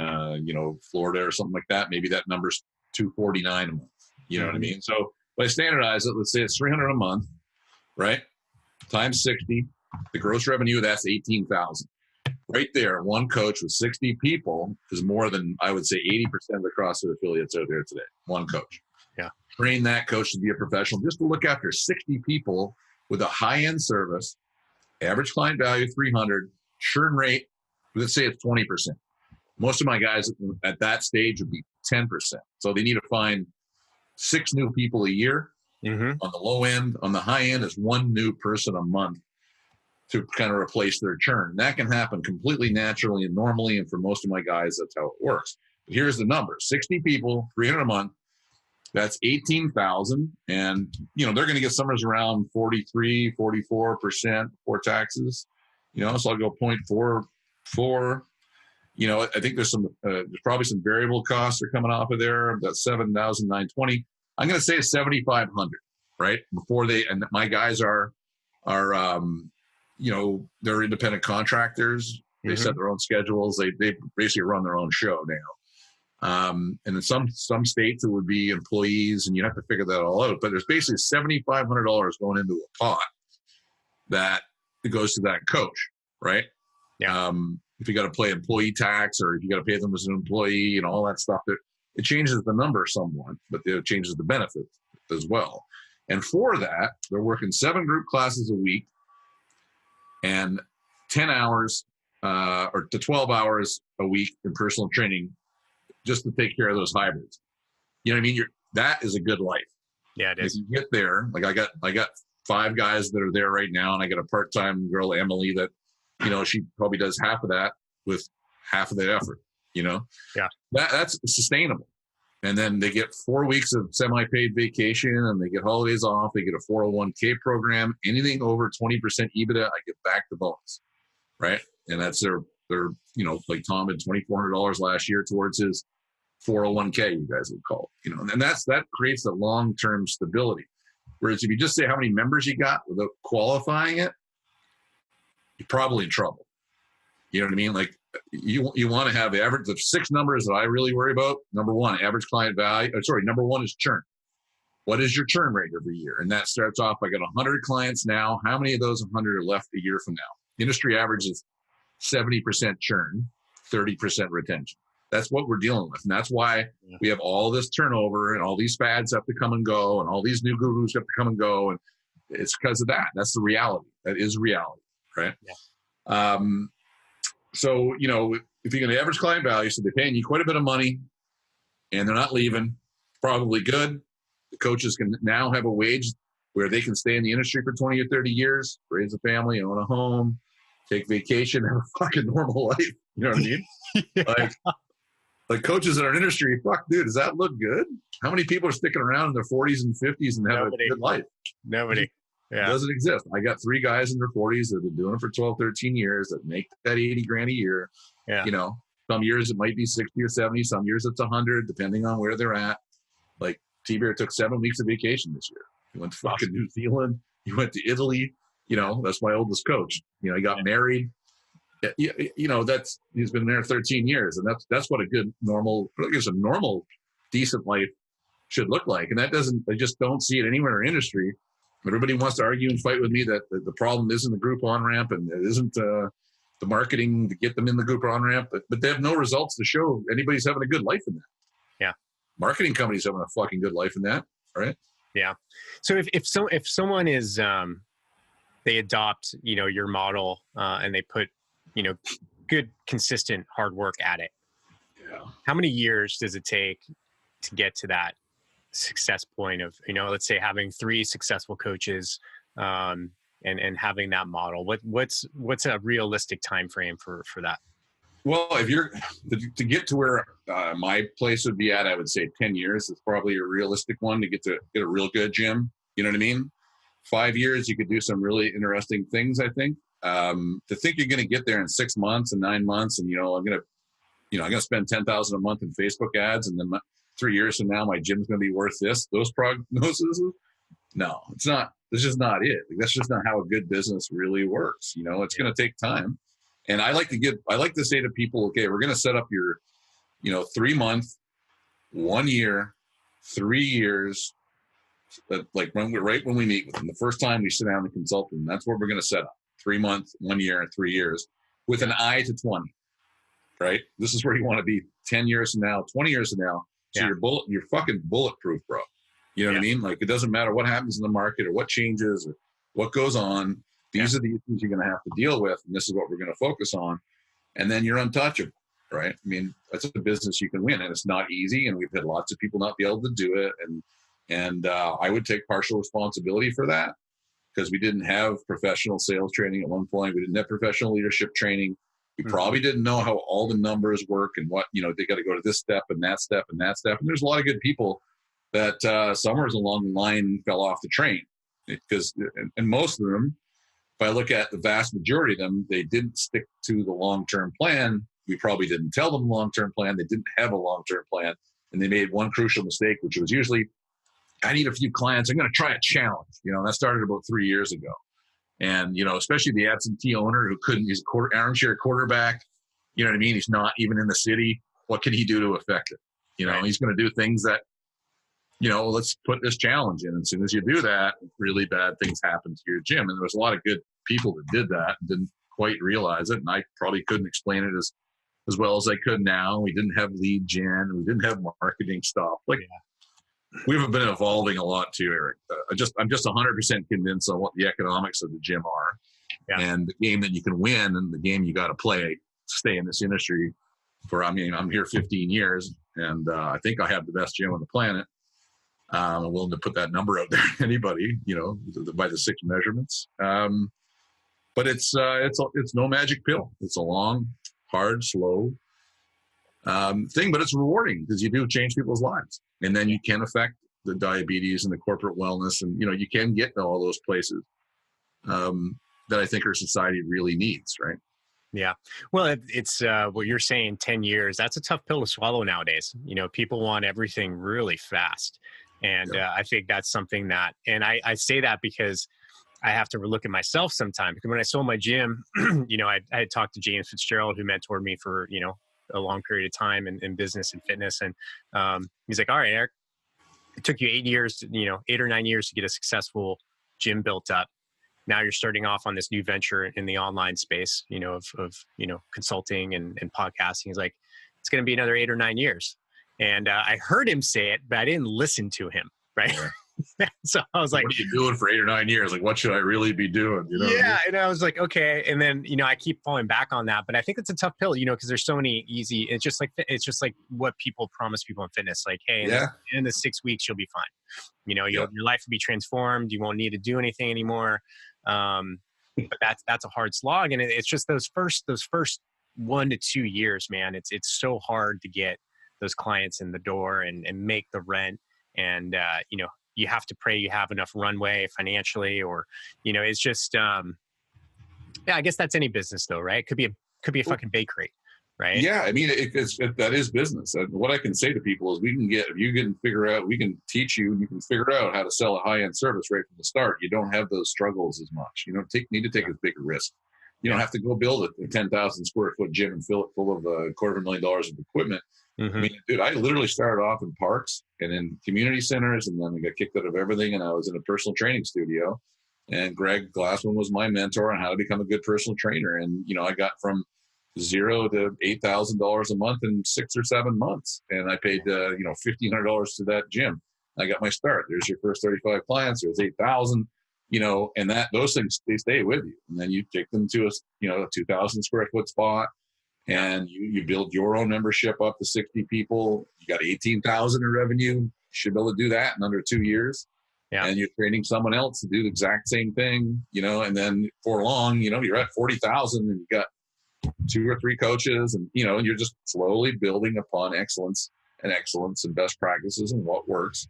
A: Florida or something like that, maybe that number's $249 a month. You know what I mean? So if I standardize it, let's say it's $300 a month, right? Times 60, the gross revenue, that's $18,000. Right there, one coach with 60 people is more than, I would say, 80% of the CrossFit affiliates out there today. One coach.
B: Yeah.
A: Train that coach to be a professional, just to look after 60 people with a high-end service, average client value 300, churn rate, let's say it's 20%. Most of my guys at that stage would be 10%. So they need to find 6 new people a year on the low end. On the high end is 1 new person a month to kind of replace their churn. That can happen completely naturally and normally. And for most of my guys, that's how it works. But here's the number: 60 people, 300 a month. That's 18,000. And, they're going to get somewhere around 43, 44% before taxes. So I'll go 0.44. I think there's probably some variable costs are coming off of there. That's 7,920. I'm going to say 7,500, right? And my guys are they're independent contractors. They set their own schedules. They basically run their own show now. And in some states it would be employees, and you have to figure that all out. But there's basically $7,500 going into a pot that goes to that coach, right?
B: Yeah.
A: If you got to pay employee tax, or if you got to pay them as an employee and all that stuff, it changes the number somewhat, but it changes the benefits as well. And for that, they're working 7 group classes a week and 10 hours or to 12 hours a week in personal training just to take care of those hybrids. You know what I mean? That is a good life.
B: Yeah, it is.
A: If you get there, like I got 5 guys that are there right now, and I got a part-time girl, Emily, that, you know, she probably does half of that with half of the effort, you know?
B: Yeah.
A: That's sustainable. And then they get 4 weeks of semi-paid vacation, and they get holidays off. They get a 401k program. Anything over 20% EBITDA, I get back the bonus, right? And that's their you know, like Tom had $2,400 last year towards his 401k, you guys would call it, you know, and that creates a long-term stability. Whereas if you just say how many members you got without qualifying it, you're probably in trouble. You know what I mean? Like you want to have the average of 6 numbers that I really worry about. Number 1, average client value. Number 1 is churn. What is your churn rate every year? And that starts off, I got 100 clients now. How many of those 100 are left a year from now? Industry average is 70% churn, 30% retention. That's what we're dealing with. And that's why we have all this turnover, and all these fads have to come and go, and all these new gurus have to come and go. And it's because of that. That's the reality. That is reality, right? Yeah. So, you know, if you get an average client value, so they're paying you quite a bit of money and they're not leaving, probably good. The coaches can now have a wage where they can stay in the industry for 20 or 30 years, raise a family, own a home, take vacation, have a fucking normal life. You know what I mean? Yeah. Like coaches in our industry, fuck, dude, does that look good? How many people are sticking around in their 40s and 50s and have a good life?
B: Nobody. Yeah.
A: It doesn't exist. I got 3 guys in their 40s that have been doing it for 12, 13 years that make that 80 grand a year.
B: Yeah.
A: You know, some years it might be 60 or 70, some years it's 100, depending on where they're at. Like T-Bear took 7 weeks of vacation this year. He went to fucking New Zealand. He went to Italy. You know, that's my oldest coach. You know, he got married. You know, he's been there 13 years, and that's what a good normal, I guess a normal, decent life should look like. And I just don't see it anywhere in our industry. Everybody wants to argue and fight with me that the problem isn't the group on-ramp, and it isn't the marketing to get them in the group on-ramp, but they have no results to show anybody's having a good life in that.
B: Yeah.
A: Marketing companies having a fucking good life in that, right?
B: Yeah. So if someone is, they adopt, you know, your model, and they put, you know, good, consistent hard work at it.
A: Yeah.
B: How many years does it take to get to that success point of, you know, let's say having 3 successful coaches, and having that model? What's a realistic time frame for that?
A: Well, if you're to get to where my place would be at, I would say 10 years is probably a realistic one to get a real good gym. You know what I mean? 5 years, you could do some really interesting things, I think. To think you're going to get there in 6 months and 9 months, and I'm going to spend $10,000 a month in Facebook ads, and then 3 years from now, my gym's going to be worth this. Those prognoses, no, it's not. That's just not it. Like, that's just not how a good business really works. You know, it's going to take time. And I like to say to people, okay, we're going to set up your, 3 month, 1 year, 3 years. Like when we meet with them, the first time we sit down and consult them, that's what we're going to set up. 3 months, 1 year, 3 years, with an eye to 20. Right? This is where you want to be 10 years from now, 20 years from now. So you're fucking bulletproof, bro. You know what I mean? Like, it doesn't matter what happens in the market or what changes or what goes on. These are the issues you're going to have to deal with, and this is what we're going to focus on. And then you're untouchable, right? I mean, that's a business you can win, and it's not easy. And we've had lots of people not be able to do it. And I would take partial responsibility for that, because we didn't have professional sales training at one point. We didn't have professional leadership training. We probably didn't know how all the numbers work and what, they got to go to this step and that step and that step. And there's a lot of good people that somewhere along the line fell off the train, because, and most of them, if I look at the vast majority of them, they didn't stick to the long-term plan. We probably didn't tell them the long-term plan. They didn't have a long-term plan. And they made one crucial mistake, which was usually, I need a few clients. I'm going to try a challenge. That started about 3 years ago. And, especially the absentee owner who he's an armchair quarterback. You know what I mean? He's not even in the city. What can he do to affect it? You know,
B: Right.
A: he's going to do things that, you know, let's put this challenge in. As soon as you do that, really bad things happen to your gym. And there was a lot of good people that did that and didn't quite realize it. And I probably couldn't explain it as well as I could now. We didn't have lead gen. We didn't have marketing stuff. Like, we've been evolving a lot too, Eric. I'm just 100% convinced on what the economics of the gym are, and the game that you can win, and the game you got to play to stay in this industry. I'm here 15 years, and I think I have the best gym on the planet. I'm willing to put that number out there to anybody, you know, by the 6 measurements. But it's no magic pill. It's a long, hard, slow thing, but it's rewarding because you do change people's lives, and then you can affect the diabetes and the corporate wellness, and you know, you can get to all those places that I think our society really needs, right?
B: Yeah. Well, it's what you're saying, 10 years, that's a tough pill to swallow nowadays. You know, people want everything really fast. And I think that's something that, and I say that because I have to look at myself sometimes. Because when I sold my gym, you know, I had talked to James Fitzgerald, who mentored me for, you know, a long period of time in business and fitness. And he's like, all right, Eric, it took you 8 years, 8 or 9 years to get a successful gym built up. Now you're starting off on this new venture in the online space, you know, of consulting and podcasting. He's like, it's going to be another 8 or 9 years. And I heard him say it, but I didn't listen to him. Right. So I was like,
A: what are you doing for 8 or 9 years? Like, what should I really be doing? You know?
B: Yeah. And I was like, okay. And then, you know, I keep falling back on that, but I think it's a tough pill, you know, because there's so many easy, it's just like what people promise people in fitness. Like, hey, in the 6 weeks, you'll be fine. You know, your life will be transformed. You won't need to do anything anymore. But that's a hard slog. And it's just those first 1 to 2 years, man, it's so hard to get those clients in the door and make the rent. And, you know, you have to pray you have enough runway financially, or, you know, it's just, I guess that's any business though, right? Could be a fucking bakery, right?
A: Yeah. I mean, that is business. And what I can say to people is if you can figure out, we can teach you, and you can figure out how to sell a high-end service right from the start. You don't have those struggles as much. You don't need to take as big a risk. You don't have to go build a 10,000 square foot gym and fill it full of $250,000 of equipment.
B: Mm-hmm.
A: I mean, dude, I literally started off in parks and in community centers, and then I got kicked out of everything, and I was in a personal training studio. And Greg Glassman was my mentor on how to become a good personal trainer. And, you know, I got from $0 to $8,000 a month in 6 or 7 months. And I paid, $1,500 to that gym. I got my start. There's your first 35 clients. There's 8,000, you know, and those things, they stay with you. And then you take them to a 2,000 square foot spot. And you build your own membership up to 60 people. You got 18,000 in revenue. You should be able to do that in under 2 years. Yeah. And you're training someone else to do the exact same thing, you know, and then for long, you know, you're at 40,000 and you got 2 or 3 coaches, and, you know, you're just slowly building upon excellence and best practices and what works.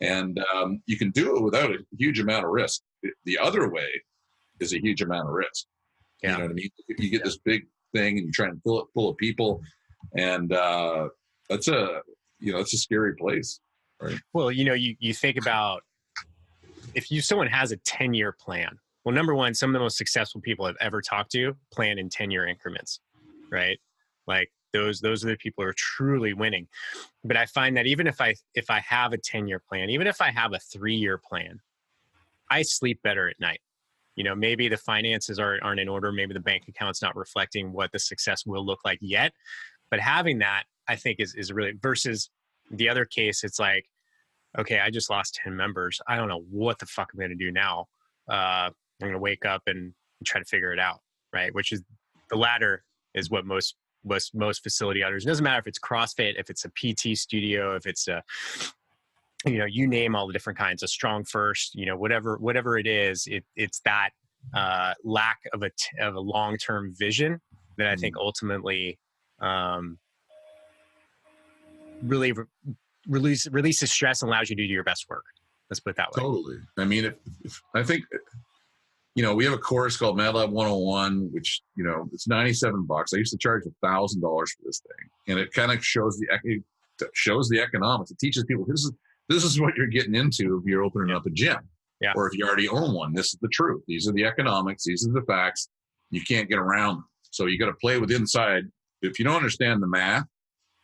A: And you can do it without a huge amount of risk. The other way is a huge amount of risk. Yeah. You know what I mean? You get this big thing and you try and fill it full of people, and that's a scary place, right?
B: Well, you know, you think about if someone has a 10-year plan. Well, number one, some of the most successful people I've ever talked to plan in 10-year increments, right? Like those are the people who are truly winning. But I find that even if I have a 10-year plan, even if I have a 3-year plan, I sleep better at night. You know, maybe the finances aren't in order. Maybe the bank account's not reflecting what the success will look like yet. But having that, I think, is really, versus the other case, it's like, okay, I just lost 10 members. I don't know what the fuck I'm going to do now. I'm going to wake up and try to figure it out, right? Which is the latter is what most facility owners, it doesn't matter if it's CrossFit, if it's a PT studio, if it's a, you know, you name all the different kinds of Strong First, you know, whatever it is, it's that lack of a long-term vision that I think ultimately really releases stress and allows you to do your best work. Let's put it that way.
A: Totally. I mean, if I think, you know, we have a course called MadLab 101, which, you know, it's $97. I used to charge $1,000 for this thing, and it kind of shows the economics. It teaches people this is what you're getting into if you're opening up a gym, or if you already own one. This is the truth. These are the economics. These are the facts. You can't get around them. So you got to play with inside. If you don't understand the math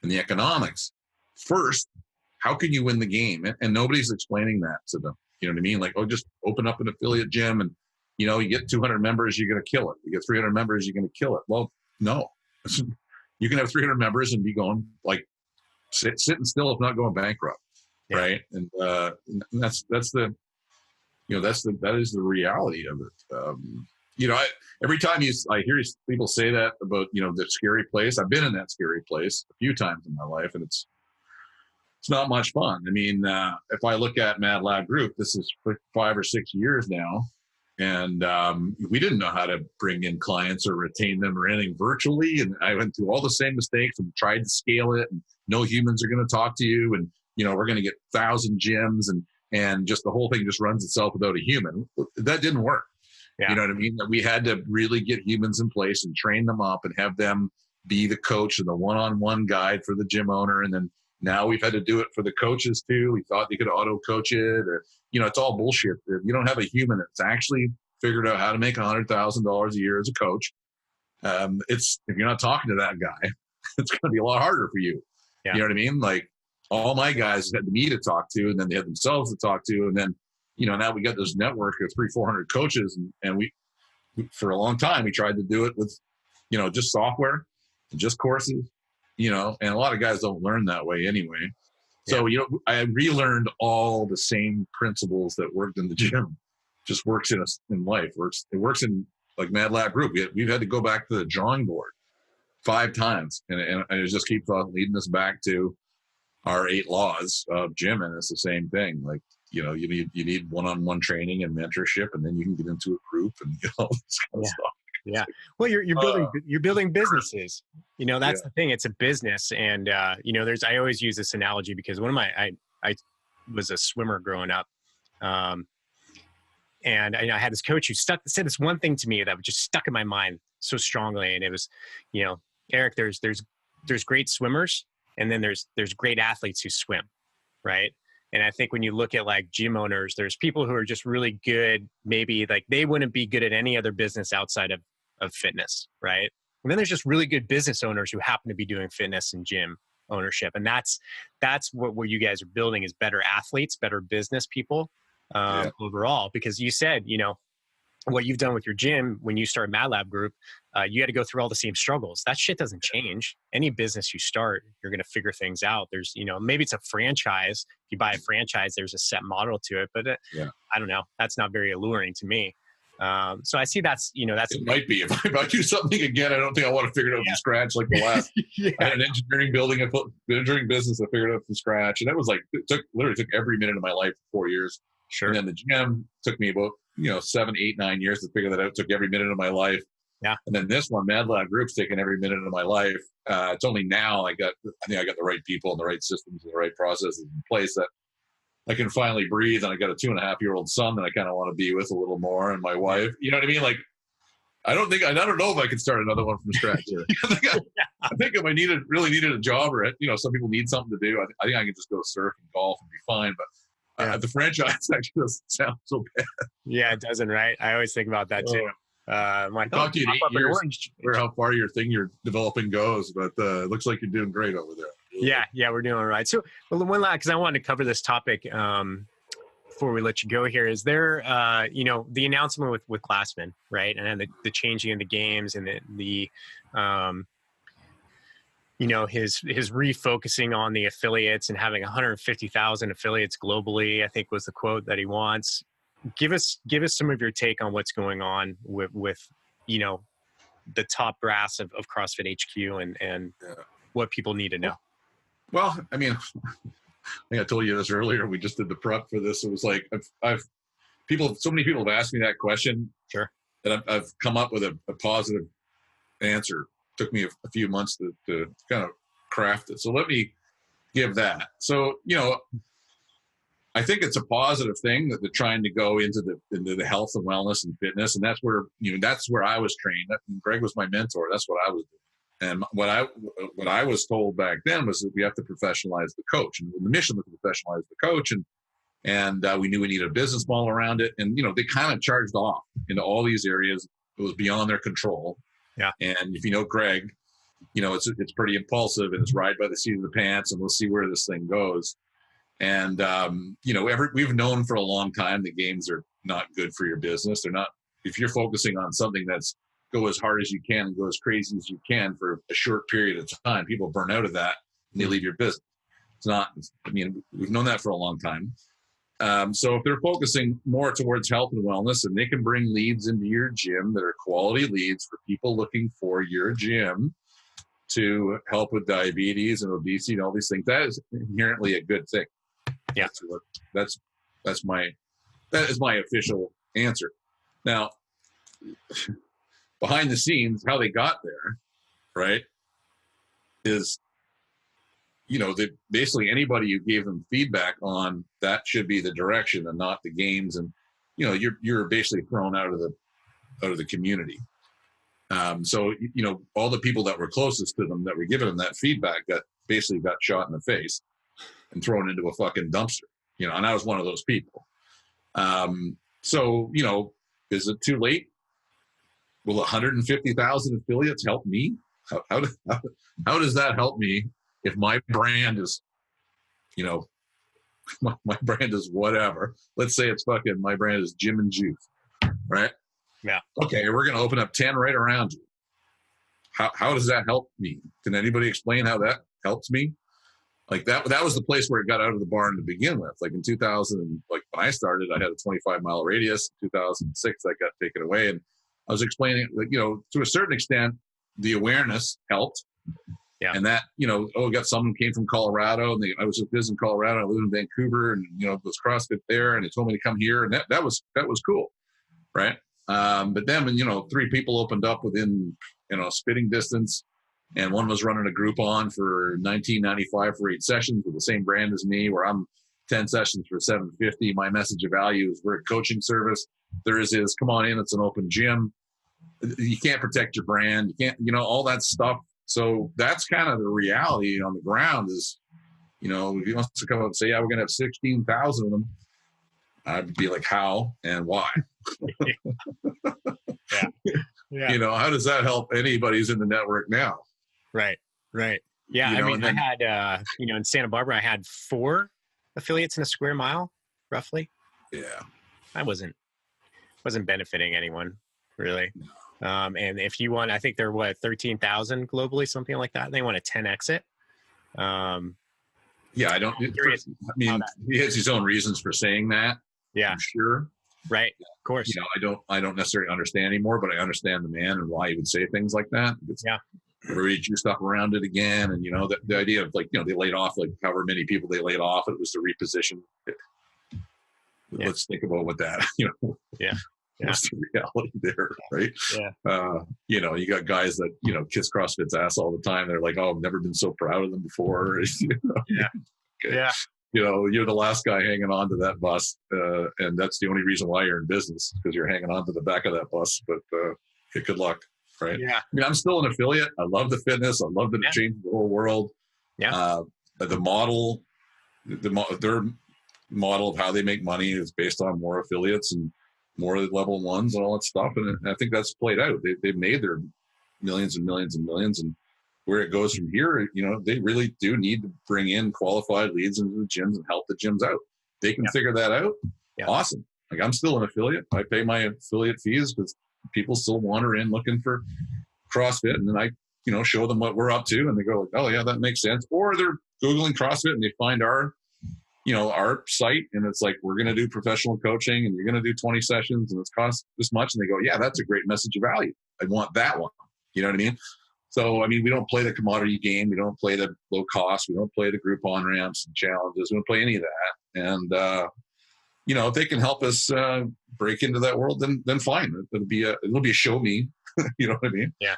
A: and the economics, first, how can you win the game? And nobody's explaining that to them. You know what I mean? Like, oh, just open up an affiliate gym and, you know, you get 200 members, you're going to kill it. You get 300 members, you're going to kill it. Well, no. You can have 300 members and be going like sitting still if not going bankrupt, right? And that's the, you know, that is the reality of it. You know, every time I hear people say that about, you know, the scary place, I've been in that scary place a few times in my life, and it's not much fun. I mean, if I look at MadLab Group, this is for 5 or 6 years now, and we didn't know how to bring in clients or retain them or anything virtually. And I went through all the same mistakes and tried to scale it. And no humans are going to talk to you, and you know, we're going to get 1,000 gyms, and just the whole thing just runs itself without a human. That didn't work. Yeah. You know what I mean? We had to really get humans in place and train them up and have them be the coach and the one-on-one guide for the gym owner. And then now we've had to do it for the coaches too. We thought you could auto coach it, or, you know, it's all bullshit. If you don't have a human that's actually figured out how to make $100,000 a year as a coach, if you're not talking to that guy, it's going to be a lot harder for you. Yeah. You know what I mean? Like, all my guys had me to talk to, and then they had themselves to talk to. And then, you know, now we got this network of 300-400 coaches. And we, for a long time, we tried to do it with, you know, just software and just courses, you know, and a lot of guys don't learn that way anyway. So, you know, I relearned all the same principles that worked in the gym, just works in life. It works in like MadLab Group. We've had to go back to the drawing board 5 times. And it just keeps on leading us back to our 8 laws of gym. And it's the same thing. Like, you know, you need one-on-one training and mentorship, and then you can get into a group and you know, this kind of stuff.
B: Yeah. Well, you're building businesses. You know, that's the thing. It's a business. And, you know, I always use this analogy because I was a swimmer growing up. And I had this coach who said this one thing to me that just stuck in my mind so strongly. And it was, you know, Eric, there's great swimmers, and then there's great athletes who swim. Right. And I think when you look at like gym owners, there's people who are just really good. Maybe like they wouldn't be good at any other business outside of fitness. Right. And then there's just really good business owners who happen to be doing fitness and gym ownership. And that's what you guys are building, is better athletes, better business people overall. Because you said, you know, what you've done with your gym when you started MadLab Group, you had to go through all the same struggles. That shit doesn't change. Any business you start, you're going to figure things out. There's, you know, maybe it's a franchise. If you buy a franchise, there's a set model to it, but I don't know. That's not very alluring to me. So I see it
A: might be. If I do something again, I don't think I want to figure it out from scratch like the last. I had an engineering business. I figured it out from scratch, and that was like literally took every minute of my life for 4 years.
B: Sure.
A: And then the gym took me about 7, 8, 9 years to figure that out. It took every minute of my life.
B: Yeah.
A: And then this one, MadLab Group's taken every minute of my life. It's only now I think I got the right people and the right systems and the right processes in place that I can finally breathe. And I got a 2.5-year-old son that I kind of want to be with a little more, and my wife. You know what I mean? Like, I don't know if I could start another one from scratch here. I think if I really needed a job, or some people need something to do, I think I can just go surf and golf and be fine. But the franchise actually doesn't sound so bad.
B: Yeah, it doesn't, right? I always think about that too.
A: Talk to you in 8 years for how far your thing you're developing goes, but it looks like you're doing great over there.
B: Yeah, we're doing all right. So, one last, because I wanted to cover this topic before we let you go here. Is there, the announcement with Glassman, right, and then the changing of the games and the his refocusing on the affiliates and having 150,000 affiliates globally, I think was the quote that he wants. Give us some of your take on what's going on with the top brass of CrossFit HQ and what people need to know.
A: Well, I mean, I think I told you this earlier. We just did the prep for this. It was like so many people have asked me that question.
B: Sure.
A: That I've come up with a positive answer. Took me a few months to kind of craft it. So let me give that. So, I think it's a positive thing that they're trying to go into the health and wellness and fitness. And that's where I was trained. Greg was my mentor. That's what I was doing. And what I was told back then was that we have to professionalize the coach. And the mission was to professionalize the coach. And we knew we needed a business model around it. And, they kind of charged off into all these areas. It was beyond their control.
B: Yeah.
A: And if you know Greg, it's pretty impulsive and it's ride by the seat of the pants and we'll see where this thing goes. And, we've known for a long time that games are not good for your business. They're not, if you're focusing on something that's go as hard as you can and go as crazy as you can for a short period of time, people burn out of that and they leave your business. It's not, we've known that for a long time. So if they're focusing more towards health and wellness and they can bring leads into your gym that are quality leads for people looking for your gym to help with diabetes and obesity and all these things, that is inherently a good thing.
B: Yeah.
A: That is my official answer. Now, behind the scenes, how they got there, right, is, basically anybody who gave them feedback on that should be the direction and not the games. And, you're basically thrown out of the community. So, all the people that were closest to them that were giving them that feedback got shot in the face and thrown into a fucking dumpster, and I was one of those people. So, is it too late? Will 150,000 affiliates help me? How does that help me if my brand is, my brand is whatever? Let's say it's fucking, my brand is Gym and Juice, right?
B: Yeah.
A: Okay, we're going to open up 10 right around you. How does that help me? Can anybody explain how that helps me? Like that was the place where it got out of the barn to begin with. Like in 2000, like when I started, I had a 25-mile radius. In 2006, that got taken away. And I was explaining, like, to a certain extent, the awareness helped.
B: Yeah.
A: And that, got someone came from Colorado and I was just visiting Colorado. I lived in Vancouver and, it was CrossFit there and they told me to come here. And that was cool. Right. But then when, 3 people opened up within, spitting distance, and one was running a Groupon for $19.95 for 8 sessions with the same brand as me, where I'm 10 sessions for $750. My message of value is we're a coaching service. Theirs is come on in. It's an open gym. You can't protect your brand. You can't, all that stuff. So that's kind of the reality on the ground is, if he wants to come up and say, yeah, we're going to have 16,000 of them, I'd be like, how and why?
B: Yeah.
A: How does that help anybody who's in the network now?
B: Right. Yeah. I had, in Santa Barbara, I had 4 affiliates in a square mile, roughly.
A: Yeah.
B: I wasn't benefiting anyone really. And if you want, I think they're 13,000 globally, something like that. They want a 10x it.
A: Yeah, I don't. He has his own reasons for saying that.
B: Yeah,
A: I'm sure.
B: Right, of course.
A: I don't necessarily understand anymore, but I understand the man and why he would say things like that.
B: Yeah.
A: Read your stuff around it again, and the idea of they laid off like however many people they laid off. It was to reposition.
B: Yeah.
A: Let's think about what that.
B: Yeah.
A: What's the reality there, right?
B: Yeah.
A: You got guys that kiss CrossFit's ass all the time. They're like, "Oh, I've never been so proud of them before."
B: Yeah.
A: Okay.
B: Yeah.
A: You're the last guy hanging on to that bus, and that's the only reason why you're in business, because you're hanging on to the back of that bus. But good luck, right?
B: Yeah.
A: I'm still an affiliate. I love the fitness. I love that it changed the whole world.
B: Yeah.
A: The model, their model of how they make money is based on more affiliates and more level ones and all that stuff. And I think that's played out. They've made their millions and millions and millions. And where it goes from here, they really do need to bring in qualified leads into the gyms and help the gyms out. They can figure that out. Yeah. Awesome. Like I'm still an affiliate. I pay my affiliate fees because people still wander in looking for CrossFit. And then I, show them what we're up to and they go, oh yeah, that makes sense. Or they're Googling CrossFit and they find our site and it's like, we're going to do professional coaching and you're going to do 20 sessions and it's cost this much. And they go, yeah, that's a great message of value. I want that one. You know what I mean? So, we don't play the commodity game. We don't play the low cost. We don't play the Groupon ramps and challenges. We don't play any of that. And, if they can help us break into that world, then fine. It'll be a show me. You know what I mean?
B: Yeah.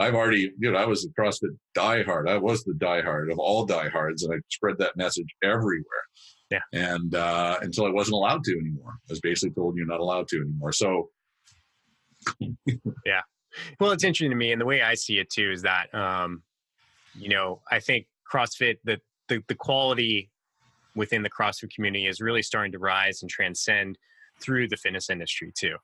A: I've already, I was a CrossFit diehard. I was the diehard of all diehards, and I spread that message everywhere.
B: Yeah.
A: And until I wasn't allowed to anymore. I was basically told you're not allowed to anymore. So.
B: Yeah. Well, it's interesting to me, and the way I see it too is that, I think CrossFit, the quality within the CrossFit community is really starting to rise and transcend through the fitness industry too.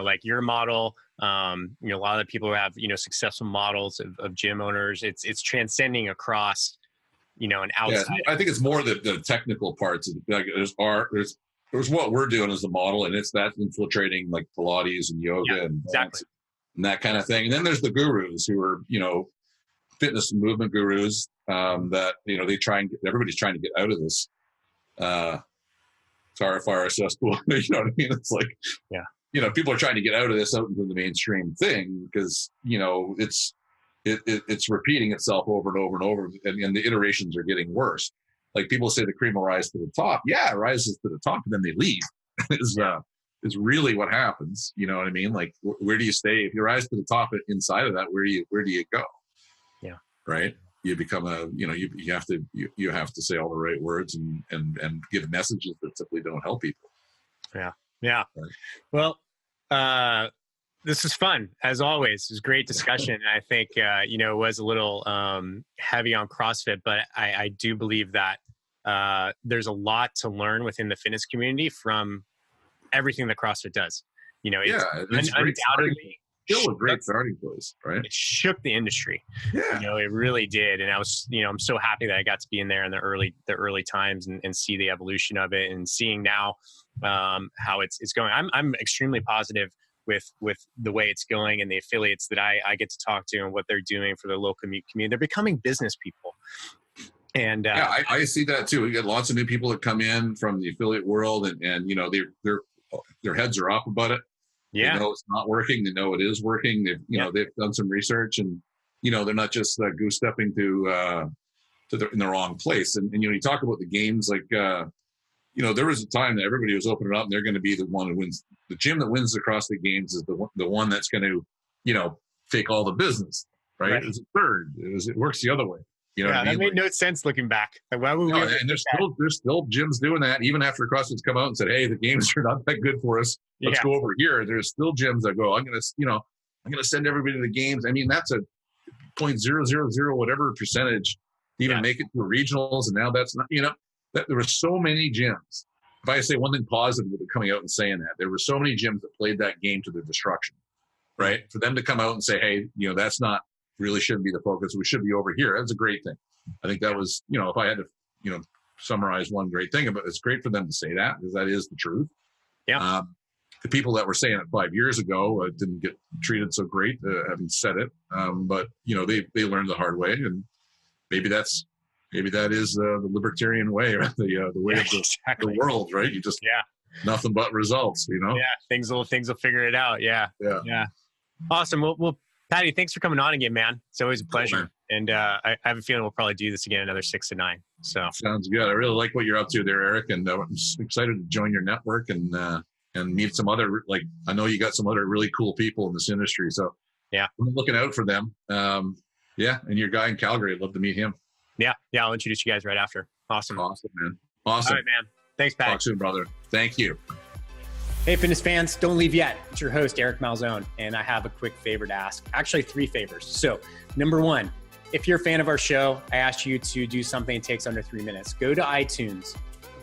B: Like your model, A lot of the people who have, successful models of gym owners, it's transcending across, an outside.
A: Yeah, I think it's more the technical parts. Like there's what we're doing as the model, and it's that infiltrating like Pilates and yoga and that kind of thing. And then there's the gurus who are, fitness and movement gurus that, everybody's trying to get out of this fire cesspool. You know what I mean? It's like, people are trying to get out of this, out into the mainstream thing, because, it's repeating itself over and over and over, and the iterations are getting worse. Like people say the cream will rise to the top. Yeah, it rises to the top, and then they leave. is really what happens. You know what I mean? Like, where do you stay? If you rise to the top inside of that, where do you go?
B: Yeah.
A: Right. You become you have to say all the right words and give messages that simply don't help people.
B: Yeah. Yeah.
A: Right.
B: Well, this is fun as always. It was a great discussion. I think, it was a little heavy on CrossFit, but I do believe that there's a lot to learn within the fitness community from everything that CrossFit does. It's undoubtedly
A: still a great starting place, right?
B: It shook the industry.
A: Yeah.
B: It really did. And I was, I'm so happy that I got to be in there in the early times and see the evolution of it, and seeing now how it's going. I'm extremely positive with the way it's going, and the affiliates that I get to talk to and what they're doing for the local community. They're becoming business people. And
A: I see that too. We get lots of new people that come in from the affiliate world, and their heads are up about it.
B: Yeah.
A: They know it's not working. They know it is working. They've done some research, and they're not just goose stepping in the wrong place. And you talk about the games, like there was a time that everybody was opening up, and they're going to be the one who wins. The gym that wins the CrossFit Games is the one that's going to take all the business, right? It's a third. It works the other way. You know what I mean?
B: That made no sense looking back. Like, why would we?
A: And there's still gyms doing that, even after CrossFit's come out and said, "Hey, the games are not that good for us. Let's go over here." There's still gyms that go, "I'm gonna send everybody to the games." I mean, that's a 0.000 whatever percentage to even make it to the regionals, and now that's not. That there were so many gyms. If I say one thing positive with coming out and saying that, there were so many gyms that played that game to their destruction, right? For them to come out and say, "Hey, that's not." Really shouldn't be the focus. We should be over here. That's a great thing. I think that was, if I had to, summarize one great thing about it, it's great for them to say that, because that is the truth.
B: Yeah.
A: The people that were saying it 5 years ago didn't get treated so great, having said it. But they learned the hard way, and maybe that is the libertarian way, or the way of the world, right? You just nothing but results,
B: Yeah, things will figure it out. Yeah. Awesome. Well, Patty, thanks for coming on again, man. It's always a pleasure. And I have a feeling we'll probably do this again another 6 to 9. So
A: sounds good. I really like what you're up to there, Eric, and I'm excited to join your network and meet some other, I know you got some other really cool people in this industry. So I'm looking out for them. And your guy in Calgary, I'd love to meet him. Yeah,
B: I'll introduce you guys right after. Awesome,
A: man. Awesome.
B: All right, man. Thanks, Patty.
A: Talk soon, brother. Thank you.
B: Hey, fitness fans, don't leave yet. It's your host, Eric Malzone, and I have a quick favor to ask. Actually, 3 favors. So, number 1, if you're a fan of our show, I ask you to do something that takes under 3 minutes. Go to iTunes,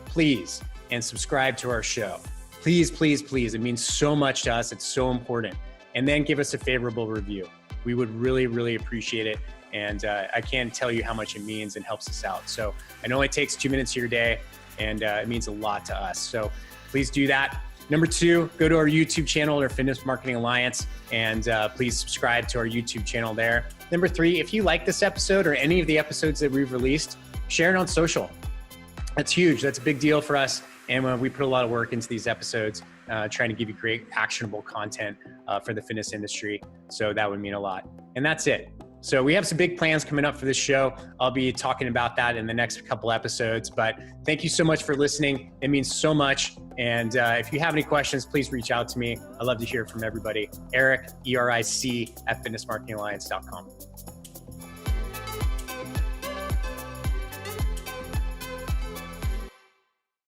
B: please, and subscribe to our show. Please, please, please. It means so much to us. It's so important. And then give us a favorable review. We would really, really appreciate it. And I can't tell you how much it means and helps us out. So, it only takes 2 minutes of your day, and it means a lot to us. So, please do that. Number 2, go to our YouTube channel, or Fitness Marketing Alliance, and please subscribe to our YouTube channel there. Number 3, if you like this episode or any of the episodes that we've released, share it on social. That's huge. That's a big deal for us. And we put a lot of work into these episodes, trying to give you great, actionable content for the fitness industry. So that would mean a lot. And that's it. So we have some big plans coming up for this show. I'll be talking about that in the next couple episodes, but thank you so much for listening. It means so much. And if you have any questions, please reach out to me. I'd love to hear from everybody. Eric, ERIC, at fitnessmarketingalliance.com.